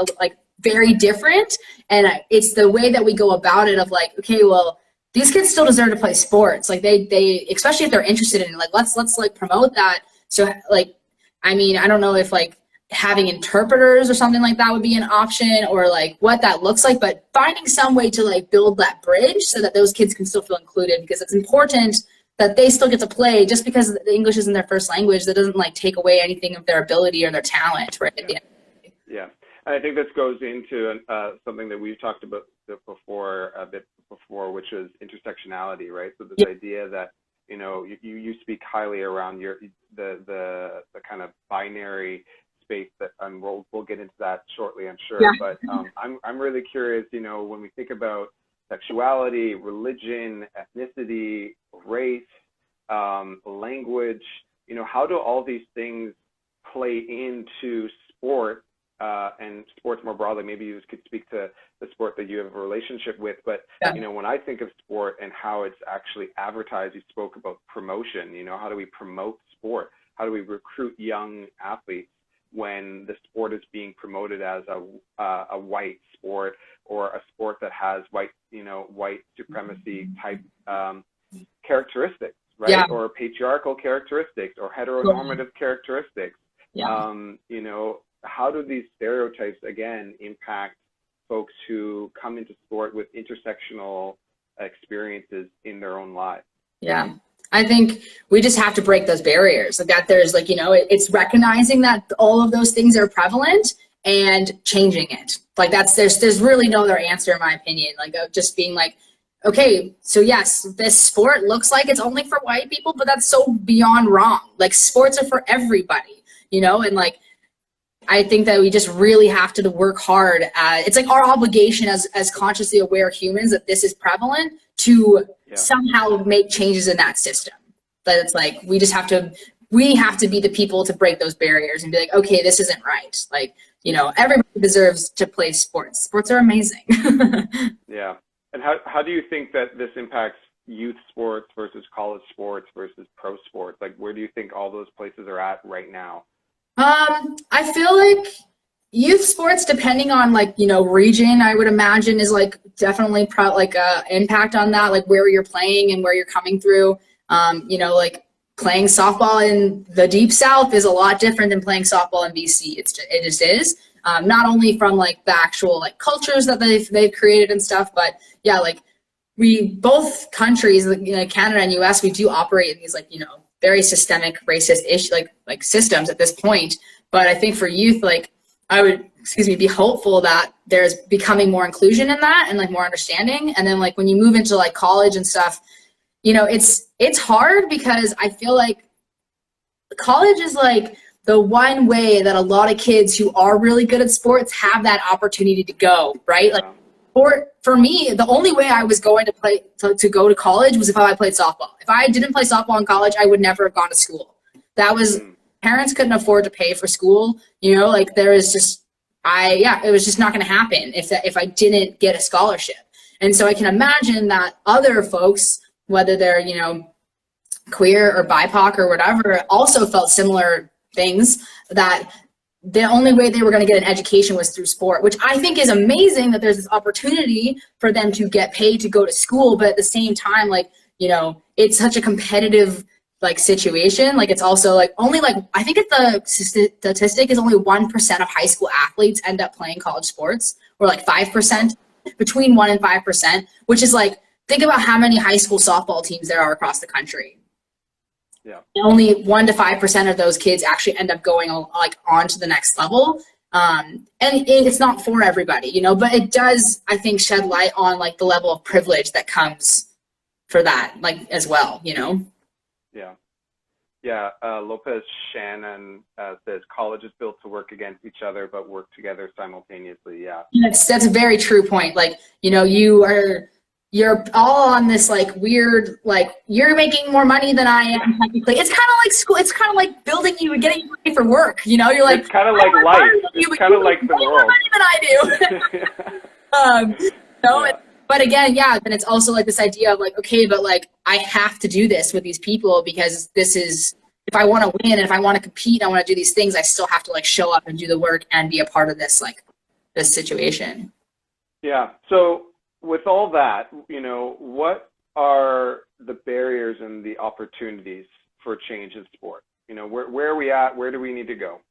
very different. And it's the way that we go about it of like, okay, well, these kids still deserve to play sports. Like they, especially if they're interested in it, like, let's like promote that. So like, I mean, I don't know if like having interpreters or something like that would be an option, or like what that looks like, but finding some way to like build that bridge so that those kids can still feel included, because it's important that they still get to play. Just because the English isn't their first language, that doesn't like take away anything of their ability or their talent, right? Yeah. And I think this goes into something that we've talked about a bit before, which is intersectionality, right? So this idea that, you know, you speak highly around the kind of binary space that, and we'll get into that shortly, I'm sure. Yeah. But I'm really curious, you know, when we think about sexuality, religion, ethnicity, race, language, you know, how do all these things play into sport and sports more broadly? Maybe you could speak to the sport that you have a relationship with, but you know, when I think of sport and how it's actually advertised, you spoke about promotion. You know, how do we promote sport? How do we recruit young athletes when the sport is being promoted as a white sport, or a sport that has white supremacy type characteristics, right? Yeah. Or patriarchal characteristics, or heteronormative characteristics. Yeah. You know, how do these stereotypes again impact folks who come into sport with intersectional experiences in their own lives? Yeah. I think we just have to break those barriers. Like that there's like, you know, it's recognizing that all of those things are prevalent and changing it. Like there's really no other answer in my opinion. Like just being like, okay, so yes, this sport looks like it's only for white people, but that's so beyond wrong. Like, sports are for everybody, you know, and like, I think that we just really have to work hard at, it's like our obligation as consciously aware humans that this is prevalent to somehow make changes in that system. That it's like, we have to be the people to break those barriers and be like, okay, this isn't right. Like, you know, everybody deserves to play sports. Sports are amazing. Yeah. And how do you think that this impacts youth sports versus college sports versus pro sports? Like, where do you think all those places are at right now? I feel like youth sports, depending on like, you know, region, I would imagine is like definitely impact on that, like where you're playing and where you're coming through. You know, like playing softball in the deep South is a lot different than playing softball in BC. It just is. Not only from like the actual like cultures that they've created and stuff, but yeah, like both countries, you know, Canada and US, we do operate in these like, you know, very systemic racist like systems at this point. But I think for youth, like I would, be hopeful that there's becoming more inclusion in that and like more understanding. And then like when you move into like college and stuff, you know, it's hard because I feel like college is like the one way that a lot of kids who are really good at sports have that opportunity to go, right? Like for me, the only way I was going to go to college was if I played softball. If I didn't play softball in college, I would never have gone to school. That was, parents couldn't afford to pay for school, you know, like there is just, it was just not going to happen if I didn't get a scholarship. And so I can imagine that other folks, whether they're, you know, queer or BIPOC or whatever, also felt similar things, that the only way they were going to get an education was through sport, which I think is amazing that there's this opportunity for them to get paid to go to school. But at the same time, like, you know, it's such a competitive like situation. Like it's also like only like, I think the statistic is only 1% of high school athletes end up playing college sports, or like 5%, between 1% and 5%, which is like, think about how many high school softball teams there are across the country. Yeah. Only 1% to 5% of those kids actually end up going like on to the next level. And it's not for everybody, you know, but it does, I think, shed light on like the level of privilege that comes for that, like as well, you know? Yeah. Yeah. Lopez Shannon says college is built to work against each other, but work together simultaneously. Yeah. That's a very true point. Like, you know, you're all on this like weird, like you're making more money than I am technically. It's kind of like school. It's kind of like building you and getting you ready for work. You know, you're like, it's kind of like life. It's kind of like the world. More money than I do. So, but again, yeah, then it's also like this idea of like, okay, but like I have to do this with these people because this is, if I want to win and if I want to compete, I want to do these things, I still have to like show up and do the work and be a part of this, like this situation. Yeah. So with all that, you know, what are the barriers and the opportunities for change in sport? You know, where are we at? Where do we need to go?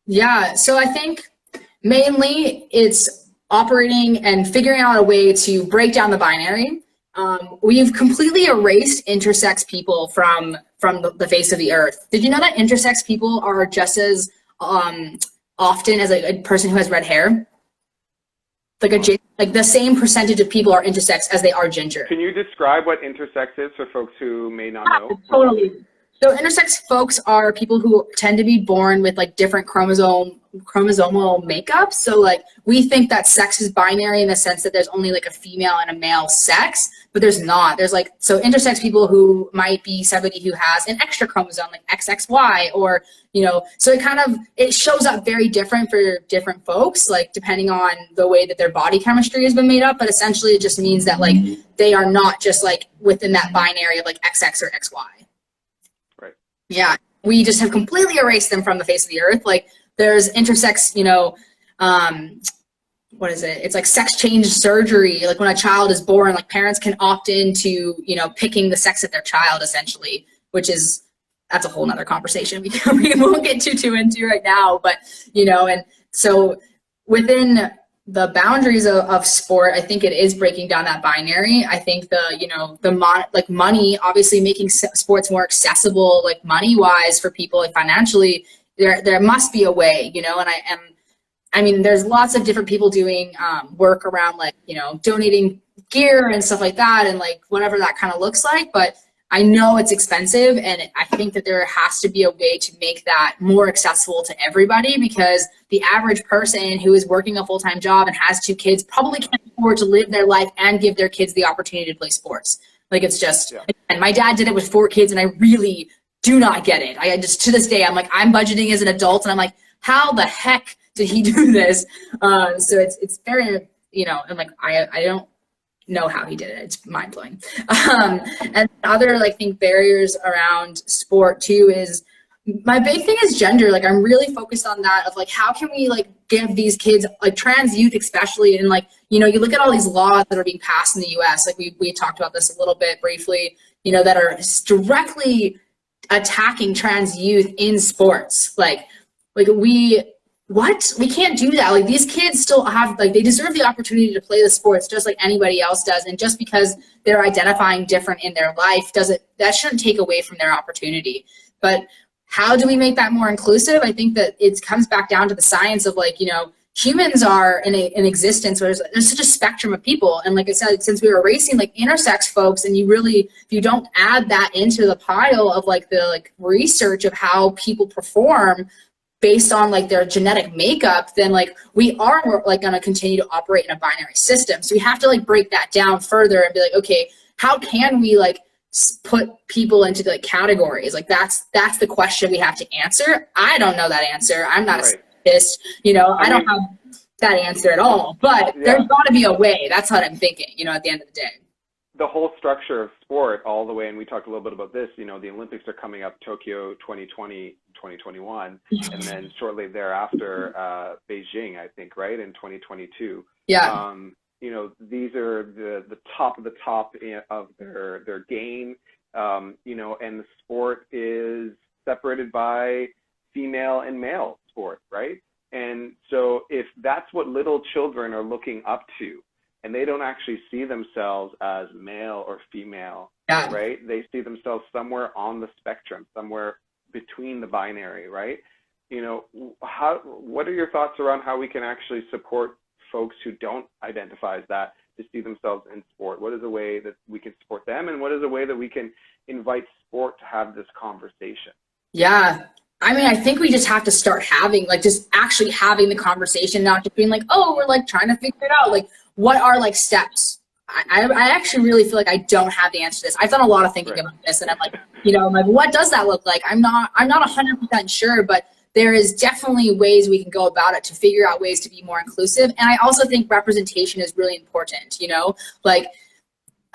Yeah, so I think mainly it's operating and figuring out a way to break down the binary. We've completely erased intersex people from the face of the earth. Did you know that intersex people are just as often as a person who has red hair? Like the same percentage of people are intersex as they are ginger. Can you describe what intersex is for folks who may not know? Totally. So intersex folks are people who tend to be born with like different chromosomal makeup. So like we think that sex is binary in the sense that there's only like a female and a male sex, but there's not. There's like, so intersex people who might be somebody who has an extra chromosome like XXY, or, you know, so it shows up very different for different folks, like depending on the way that their body chemistry has been made up. But essentially it just means that like they are not just like within that binary of like XX or XY. Right. Yeah. We just have completely erased them from the face of the earth. Like there's intersex, you know, what is it? It's like sex change surgery. Like when a child is born, like parents can opt into, you know, picking the sex of their child essentially, which is, that's a whole nother conversation we won't get too into right now, but, you know, and so within the boundaries of sport, I think it is breaking down that binary. I think like money, obviously making sports more accessible, like money wise for people, like financially, there must be a way, you know, and I mean, there's lots of different people doing work around like, you know, donating gear and stuff like that, and like whatever that kind of looks like. But I know it's expensive, and I think that there has to be a way to make that more accessible to everybody, because the average person who is working a full-time job and has 2 kids probably can't afford to live their life and give their kids the opportunity to play sports. Like, it's just, and my dad did it with 4 kids, and I really do not get it. I just, to this day, I'm like, I'm budgeting as an adult, and I'm like, how the heck did he do this? So it's very, you know, I'm like, I don't know how he did it. It's mind blowing. And other, like, I think barriers around sport too is, my big thing is gender. Like, I'm really focused on that, of like, how can we like give these kids, like trans youth especially, and like, you know, you look at all these laws that are being passed in the US, like we talked about this a little bit briefly, you know, that are directly attacking trans youth in sports. Like we can't do that. Like, these kids still have, like, they deserve the opportunity to play the sports just like anybody else does. And just because they're identifying different in their life that shouldn't take away from their opportunity. But how do we make that more inclusive? I think that it comes back down to the science of, like, you know, humans are in existence where there's such a spectrum of people. And like I said, since we were erasing like intersex folks, and if you don't add that into the pile of like the like research of how people perform based on like their genetic makeup, then like we are like going to continue to operate in a binary system. So we have to like break that down further and be like, okay, how can we like put people into like categories? Like that's the question we have to answer. I don't know that answer. I'm not a scientist, you know, I don't have that answer at all, but there's got to be a way. That's what I'm thinking, you know, at the end of the day. The whole structure of sport all the way, and we talked a little bit about this, you know, the Olympics are coming up, Tokyo 2020, 2021, and then shortly thereafter, Beijing, I think, right, in 2022. Yeah. You know, these are the top of the top of their game, you know, and the sport is separated by female and male sport, right? And so if that's what little children are looking up to, and they don't actually see themselves as male or female, right? They see themselves somewhere on the spectrum, somewhere between the binary, right? You know, what are your thoughts around how we can actually support folks who don't identify as that to see themselves in sport? What is a way that we can support them, and what is a way that we can invite sport to have this conversation? Yeah. I mean, I think we just have to start having, like, just actually having the conversation, not just being like, oh, we're like trying to figure it out. Like, what are like steps? I actually really feel like I don't have the answer to this. I've done a lot of thinking about this, and I'm like, you know, I'm like, what does that look like? I'm not 100% sure, but there is definitely ways we can go about it to figure out ways to be more inclusive. And I also think representation is really important, you know, like,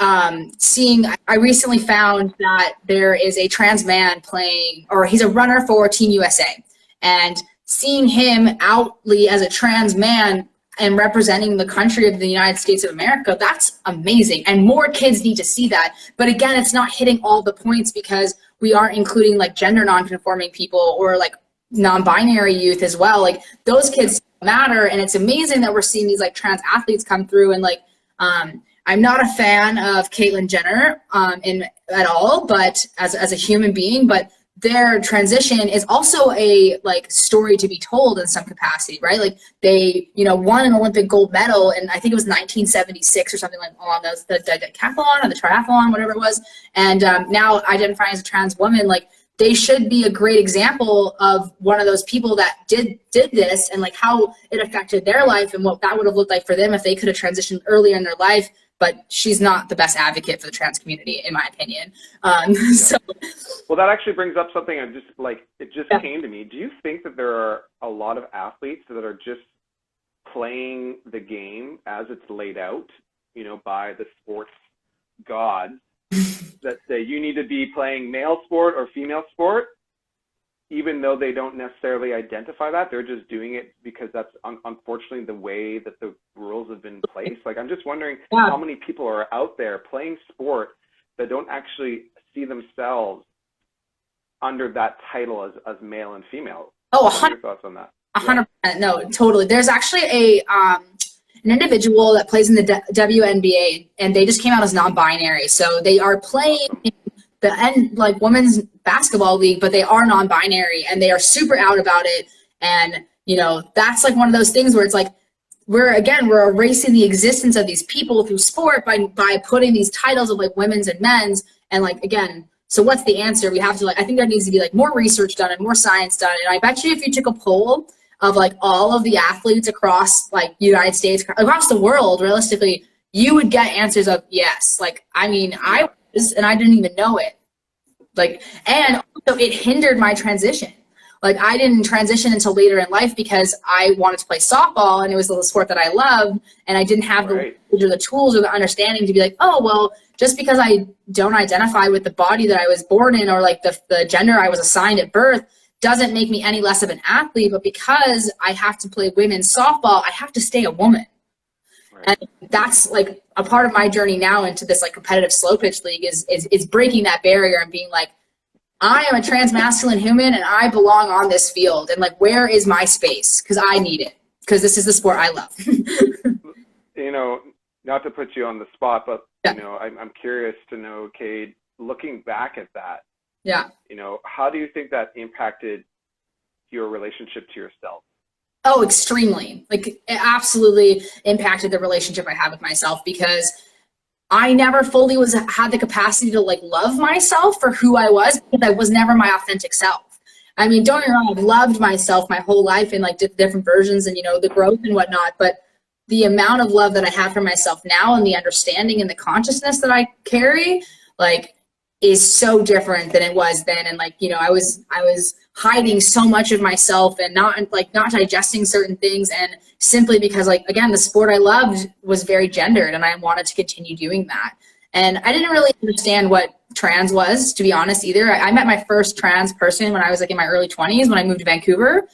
I recently found that there is a trans man playing, or he's a runner for Team USA, and seeing him outly as a trans man and representing the country of the United States of America, that's amazing. And more kids need to see that. But again, it's not hitting all the points because we aren't including like gender non-conforming people or like non-binary youth as well. Like, those kids matter. And it's amazing that we're seeing these like trans athletes come through. And like, I'm not a fan of Caitlyn Jenner at all, but as a human being, but their transition is also a like story to be told in some capacity, right? Like, they, you know, won an Olympic gold medal, and I think it was 1976 or something like along those, the decathlon or the triathlon, whatever it was. And now identifying as a trans woman, like, they should be a great example of one of those people that did this, and like how it affected their life and what that would have looked like for them if they could have transitioned earlier in their life. But she's not the best advocate for the trans community, in my opinion. So, well, that actually brings up something it just came to me. Do you think that there are a lot of athletes that are just playing the game as it's laid out, you know, by the sports gods, that say you need to be playing male sport or female sport, even though they don't necessarily identify that? They're just doing it because that's unfortunately the way that the rules have been placed. Like, I'm just wondering how many people are out there playing sport that don't actually see themselves under that title as male and female. Oh, what are your thoughts on that? 100%. No, totally. There's actually an individual that plays in the WNBA, and they just came out as non-binary. So they are playing like women's basketball league, but they are non-binary, and they are super out about it. And you know, that's like one of those things where it's like, we're erasing the existence of these people through sport by putting these titles of like women's and men's. And like, again, so what's the answer? We have to like, I think there needs to be like more research done and more science done. And I bet you if you took a poll of like all of the athletes across like United States, across the world, realistically, you would get answers of yes. Like, I mean, I was, and I didn't even know it. Like, and also it hindered my transition. Like, I didn't transition until later in life because I wanted to play softball and it was the sport that I loved, and I didn't have the tools or the understanding to be like, oh, well, just because I don't identify with the body that I was born in or like the gender I was assigned at birth doesn't make me any less of an athlete, but because I have to play women's softball, I have to stay a woman. And that's like a part of my journey now into this like competitive slow pitch league is breaking that barrier and being like, I am a transmasculine human and I belong on this field. And like, where is my space? Because I need it. Because this is the sport I love. You know, not to put you on the spot, but you know, I'm curious to know, Kaide, looking back at that, you know, how do you think that impacted your relationship to yourself? Oh, extremely. Like, it absolutely impacted the relationship I have with myself, because I never fully had the capacity to like love myself for who I was, because I was never my authentic self. I mean, don't get me wrong, I've loved myself my whole life in like different versions and, you know, the growth and whatnot, but the amount of love that I have for myself now and the understanding and the consciousness that I carry, like, is so different than it was then. And like, you know, I was hiding so much of myself and not digesting certain things, and simply because, like, again, the sport I loved was very gendered and I wanted to continue doing that. And I didn't really understand what trans was, to be honest, either. I met my first trans person when I was like in my early 20s when I moved to Vancouver,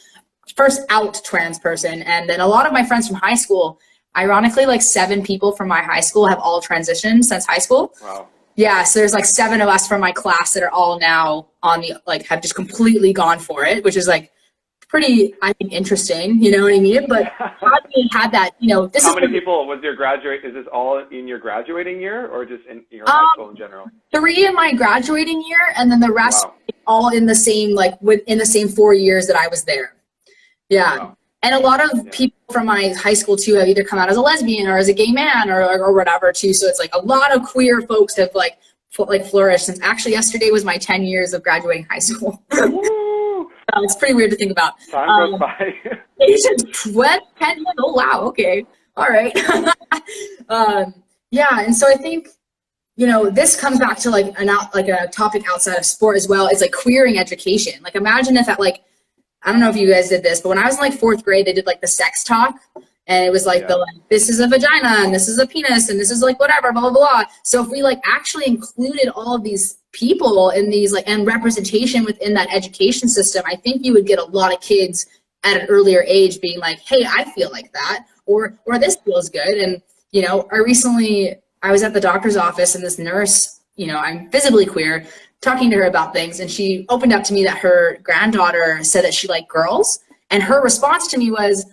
first out trans person. And then a lot of my friends from high school, ironically, like 7 people from my high school have all transitioned since high school. Wow. Yeah, so there's like 7 of us from my class that are all now on the, like, have just completely gone for it, which is like pretty, I think, interesting, you know what I mean? But how do you have that, you know, how many people was your is this all in your graduating year or just in your high school in general? 3 in my graduating year, and then the rest all in the same, like, within the same 4 years that I was there. Yeah. Wow. And a lot of people from my high school too have either come out as a lesbian or as a gay man or whatever too. So it's like a lot of queer folks have like flourished since. Actually, yesterday was my 10 years of graduating high school. It's pretty weird to think about. Time goes by. What? 10 years? Oh wow. Okay. All right. Yeah. And so I think, you know, this comes back to like a topic outside of sport as well. It's like queering education. Like, imagine if at like, I don't know if you guys did this, but when I was in like 4th grade, they did like the sex talk, and it was like this is a vagina and this is a penis and this is like whatever, blah, blah, blah. So if we like actually included all of these people in these like, and representation within that education system, I think you would get a lot of kids at an earlier age being like, hey, I feel like that, or this feels good. And, you know, I was at the doctor's office, and this nurse, you know, I'm visibly queer, talking to her about things, and she opened up to me that her granddaughter said that she liked girls, and her response to me was,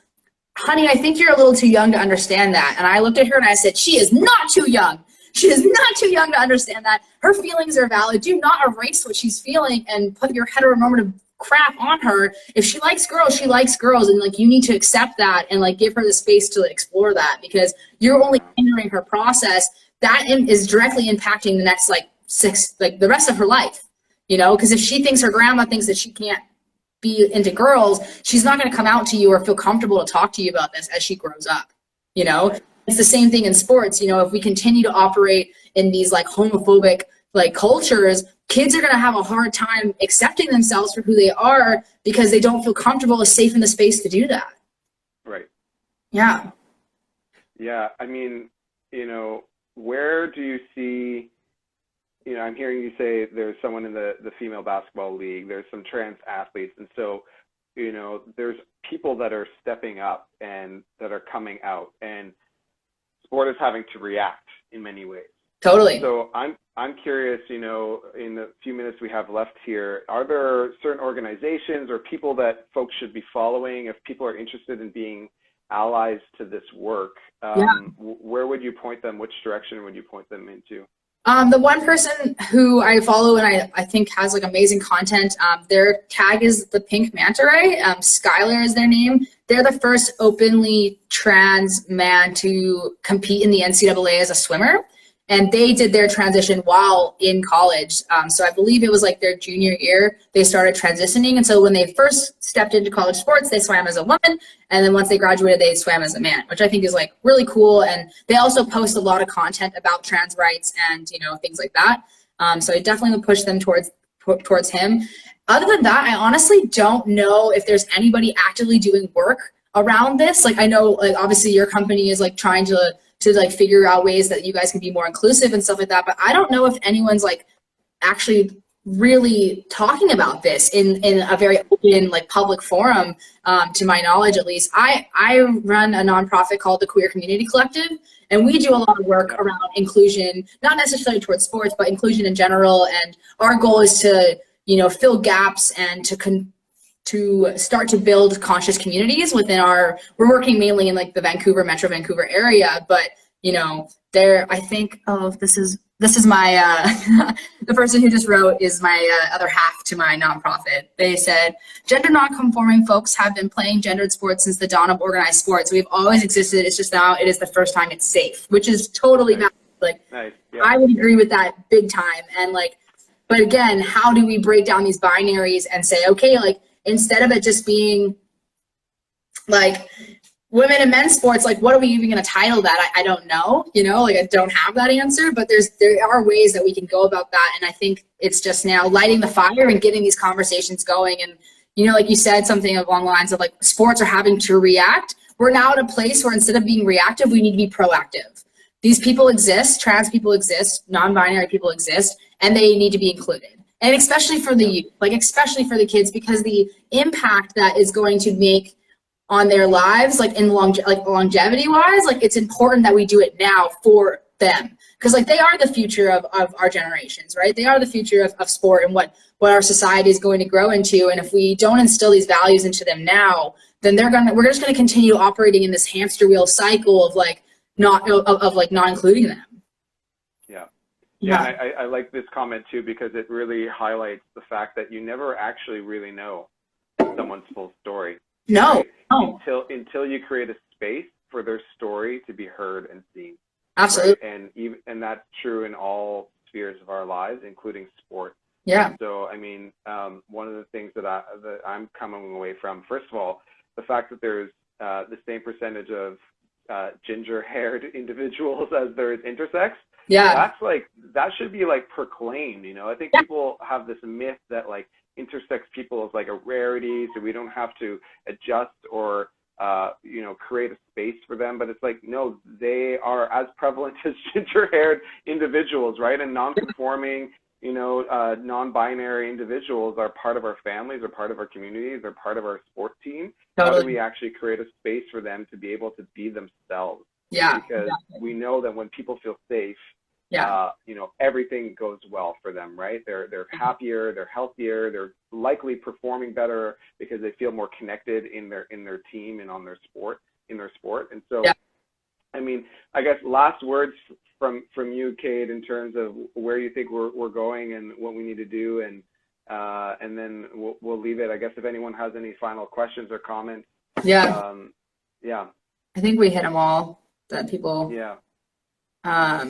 honey, I think you're a little too young to understand that. And I looked at her and I said, she is not too young. She is not too young to understand that. Her feelings are valid. Do not erase what she's feeling and put your heteronormative crap on her. If she likes girls, she likes girls, and like, you need to accept that and like give her the space to explore that, because you're only hindering her process. That is directly impacting the next like the rest of her life, you know, because if she thinks her grandma thinks that she can't be into girls, she's not going to come out to you or feel comfortable to talk to you about this as she grows up, you know. It's the same thing in sports. You know, if we continue to operate in these like homophobic like cultures, kids are going to have a hard time accepting themselves for who they are because they don't feel comfortable or safe in the space to do that. Right. Yeah. Yeah. I mean, you know, where do you see, you know, I'm hearing you say there's someone in the female basketball league, there's some trans athletes. And so, you know, there's people that are stepping up and that are coming out, and sport is having to react in many ways. Totally. So I'm curious, you know, in the few minutes we have left here, are there certain organizations or people that folks should be following if people are interested in being allies to this work? Where would you point them? Which direction would you point them into? The one person who I follow and I think has like amazing content, their tag is the Pink Manta Ray. Skylar is their name. They're the first openly trans man to compete in the NCAA as a swimmer. And they did their transition while in college. So I believe it was like their junior year, they started transitioning. And so when they first stepped into college sports, they swam as a woman. And then once they graduated, they swam as a man, which I think is like really cool. And they also post a lot of content about trans rights and, you know, things like that. So I definitely would push them towards him. Other than that, I honestly don't know if there's anybody actively doing work around this. Like, I know, like, obviously your company is like trying to like figure out ways that you guys can be more inclusive and stuff like that. But I don't know if anyone's like actually really talking about this in a very open, like public forum, to my knowledge, at least. I run a nonprofit called the Queer Community Collective, and we do a lot of work around inclusion, not necessarily towards sports, but inclusion in general. And our goal is to, you know, fill gaps and to start to build conscious communities within we're working mainly in like the Metro Vancouver area, but you know, I think, this is my, the person who just wrote is my other half to my nonprofit. They said, gender non-conforming folks have been playing gendered sports since the dawn of organized sports. We've always existed. It's just now it is the first time it's safe, which is totally valid. Like, nice. Yeah. I would agree with that big time. And like, but again, how do we break down these binaries and say, okay, like, instead of it just being like women and men's sports, like what are we even going to title that? I don't know, you know, like I don't have that answer, but there are ways that we can go about that. And I think it's just now lighting the fire and getting these conversations going. And, you know, like you said, something along the lines of like sports are having to react. We're now at a place where instead of being reactive, we need to be proactive. These people exist, trans people exist, non-binary people exist, and they need to be included. And especially for the youth, like especially for the kids, because the impact that is going to make on their lives, like in longevity wise, like it's important that we do it now for them. Because like they are the future of our generations, right? They are the future of sport and what our society is going to grow into. And if we don't instill these values into them now, then we're just gonna continue operating in this hamster wheel cycle of like not including them. Yeah, I like this comment too, because it really highlights the fact that you never actually really know someone's full story. No. Right? Until you create a space for their story to be heard and seen. Absolutely. Right? And that's true in all spheres of our lives, including sport. Yeah. So I mean, one of the things that I'm coming away from, first of all, the fact that there's the same percentage of ginger-haired individuals as there is intersex. Yeah. That should be like proclaimed, you know. I think people have this myth that like intersex people is like a rarity, so we don't have to adjust or you know, create a space for them. But it's like, no, they are as prevalent as ginger-haired individuals, right? And non-conforming, you know, non-binary individuals are part of our families, are part of our communities, are part of our sports team. Totally. How do we actually create a space for them to be able to be themselves? Yeah. Because we know that when people feel safe, you know, everything goes well for them, right? They're happier, they're healthier, they're likely performing better because they feel more connected in their team and on their sport, And so, I mean, I guess last words from you, Kaide, in terms of where you think we're going and what we need to do, and then we'll leave it. I guess if anyone has any final questions or comments. Yeah. I think we hit them all. That people. I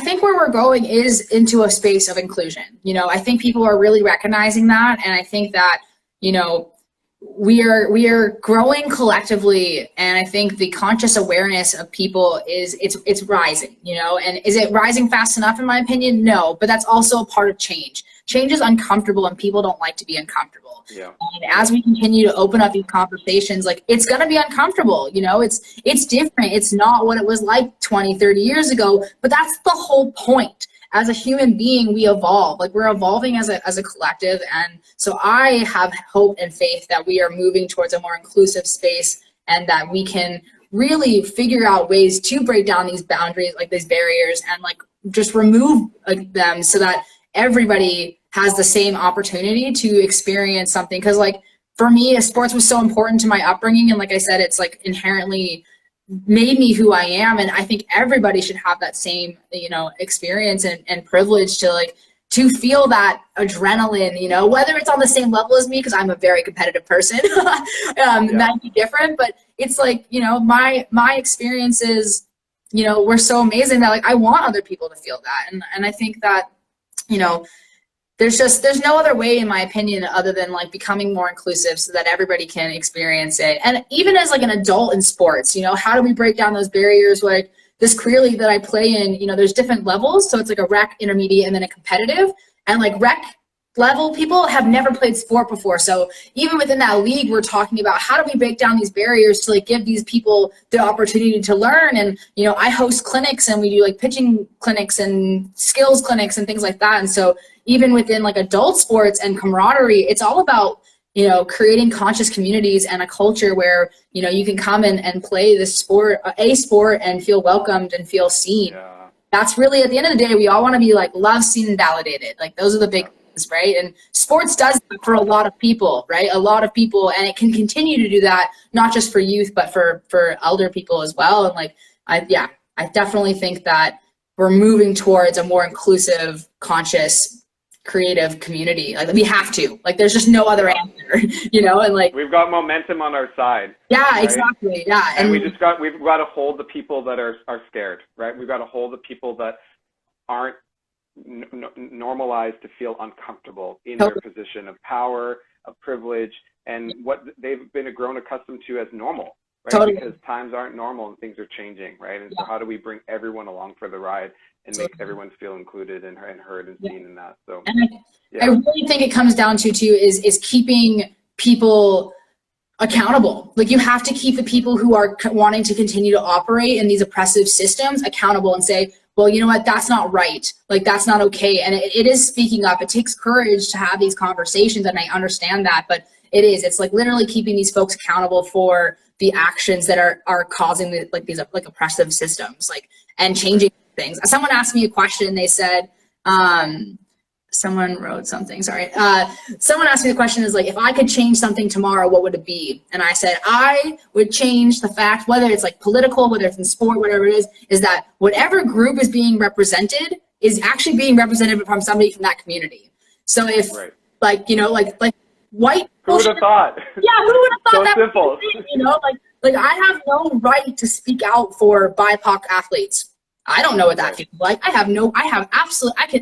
think where we're going is into a space of inclusion. You know, I think people are really recognizing that, and I think that, you know, we are growing collectively, and I think the conscious awareness of people it's rising, you know. And is it rising fast enough? In my opinion, no, but that's also a part of change. Change is uncomfortable, and people don't like to be uncomfortable. Yeah. And as we continue to open up these conversations, like, it's going to be uncomfortable, you know. It's different. It's not what it was like 20, 30 years ago, but that's the whole point. As a human being, we evolve. Like, we're evolving as a collective. And so I have hope and faith that we are moving towards a more inclusive space, and that we can really figure out ways to break down these boundaries, like these barriers, and like just remove them so that everybody has the same opportunity to experience something. Because like for me, sports was so important to my upbringing, and like I said, it's like inherently made me who I am. And I think everybody should have that same, you know, experience and privilege to like, to feel that adrenaline, you know, whether it's on the same level as me, because I'm a very competitive person, might be different, but it's like, you know, my experiences, you know, were so amazing that like, I want other people to feel that. And I think that, you know, there's no other way, in my opinion, other than like becoming more inclusive so that everybody can experience it. And even as like an adult in sports, you know, how do we break down those barriers? Like this career league that I play in, you know, there's different levels. So it's like a rec, intermediate, and then a competitive. And like rec level people have never played sport before. So even within that league, we're talking about how do we break down these barriers to like give these people the opportunity to learn. And, you know, I host clinics and we do like pitching clinics and skills clinics and things like that. And so even within like adult sports and camaraderie, it's all about, you know, creating conscious communities and a culture where, you know, you can come in and play this sport, a sport, and feel welcomed and feel seen. Yeah. That's really, at the end of the day, we all want to be like loved, seen, and validated. Like those are the big things, right? And sports does that for a lot of people, right? A lot of people, and it can continue to do that, not just for youth, but for elder people as well. And like, I definitely think that we're moving towards a more inclusive, conscious, creative community. Like we have to, like there's just no other answer, you know. And like we've got momentum on our side. Yeah, right? exactly. Yeah. And we've got to hold the people that are scared, right? We've got to hold the people that aren't normalized to feel uncomfortable in their position of power, of privilege, and what they've been grown accustomed to as normal, right? Because times aren't normal and things are changing, right? And so how do we bring everyone along for the ride and make everyone feel included and heard and seen in that? So, and I really think it comes down to too is keeping people accountable. Like you have to keep the people who are wanting to continue to operate in these oppressive systems accountable and say, well, you know what, that's not right. Like that's not okay. And it is speaking up. It takes courage to have these conversations, and I understand that, but it's like literally keeping these folks accountable for the actions that are causing these oppressive systems, like, and changing things. Someone asked me a question. They said, someone wrote something, sorry. Someone asked me the question is like, if I could change something tomorrow, what would it be? And I said, I would change the fact, whether it's like political, whether it's in sport, whatever it is that whatever group is being represented is actually being represented from somebody from that community. So if like, you know, like white. Who would have thought? Yeah, who would have thought so that? Simple. You know, like I have no right to speak out for BIPOC athletes. I don't know what that feels like. I can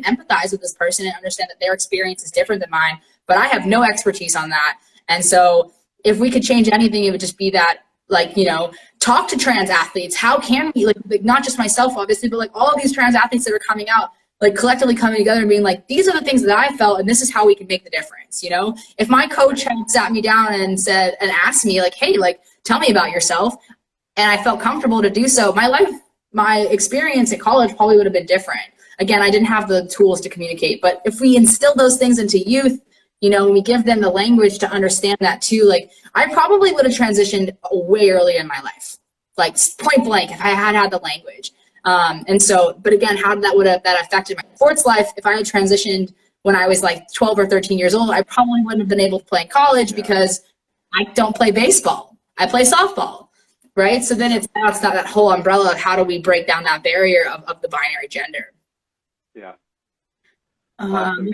empathize with this person and understand that their experience is different than mine, but I have no expertise on that. And so if we could change anything, it would just be that, like, you know, talk to trans athletes. How can we, like not just myself, obviously, but like all of these trans athletes that are coming out, like collectively coming together and being like, these are the things that I felt, and this is how we can make the difference. You know, if my coach had sat me down and said, and asked me like, hey, like, tell me about yourself, and I felt comfortable to do so, my experience at college probably would have been different. Again, I didn't have the tools to communicate, but if we instill those things into youth, you know, and we give them the language to understand that too, like I probably would have transitioned way earlier in my life, like point blank, if I had the language. And so, but again, how that affected my sports life? If I had transitioned when I was like 12 or 13 years old, I probably wouldn't have been able to play in college because I don't play baseball. I play softball. Right. So then it's not that whole umbrella of how do we break down that barrier of the binary gender. Yeah. Awesome,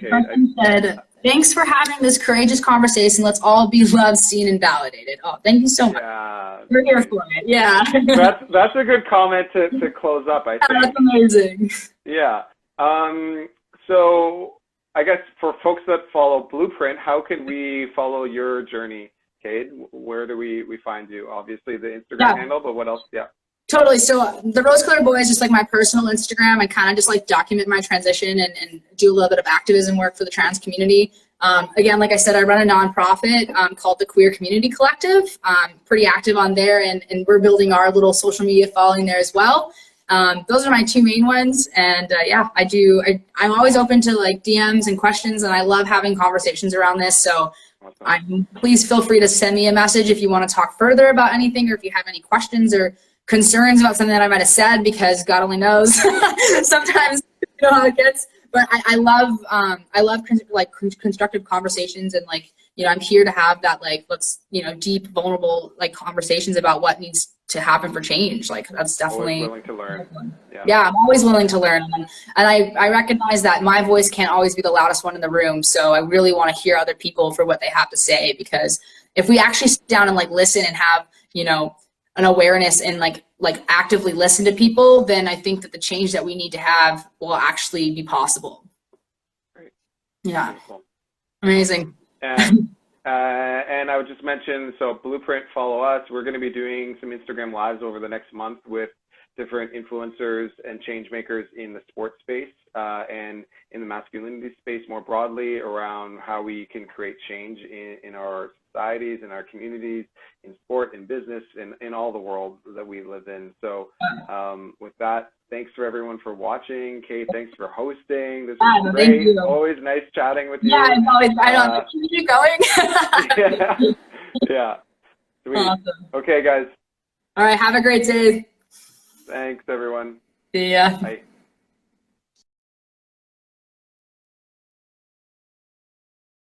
said, thanks for having this courageous conversation. Let's all be loved, seen, and validated. Oh, thank you so much. Yeah. We're here for it. Yeah. that's a good comment to close up, I think. That's amazing. Yeah. So I guess for folks that follow Blueprint, how can we follow your journey? Kaide, where do we find you? Obviously the Instagram handle, but what else? Yeah. Totally. So the Rose Colored Boy is just like my personal Instagram. I kind of just like document my transition and do a little bit of activism work for the trans community. Again, like I said, I run a nonprofit called the Queer Community Collective. Pretty active on there, and we're building our little social media following there as well. Those are my two main ones. And yeah, I'm always open to like DMs and questions, and I love having conversations around this. So please feel free to send me a message if you want to talk further about anything, or if you have any questions or concerns about something that I might have said, because God only knows sometimes you know how it gets. But I love constructive conversations, and like, you know, I'm here to have that, like, let's, you know, deep, vulnerable, like, conversations about what needs to happen for change. Like that's definitely always willing to learn. Yeah, I'm always willing to learn. And I recognize that my voice can't always be the loudest one in the room. So I really want to hear other people for what they have to say, because if we actually sit down and like listen and have, you know, an awareness and like actively listen to people, then I think that the change that we need to have will actually be possible. Great. Yeah. Beautiful. Amazing. And I would just mention, so Blueprint, follow us. We're going to be doing some Instagram lives over the next month with different influencers and change makers in the sports space and in the masculinity space more broadly, around how we can create change in our societies, in our communities, in sport, in business, in all the world that we live in. So with that, thanks for everyone for watching. Kate, thanks for hosting. This was great. Thank you. Always nice chatting with you. Yeah, it's always, I know. Keep it going. Yeah. Sweet. Awesome. Okay, guys. All right. Have a great day. Thanks, everyone. See ya. Bye.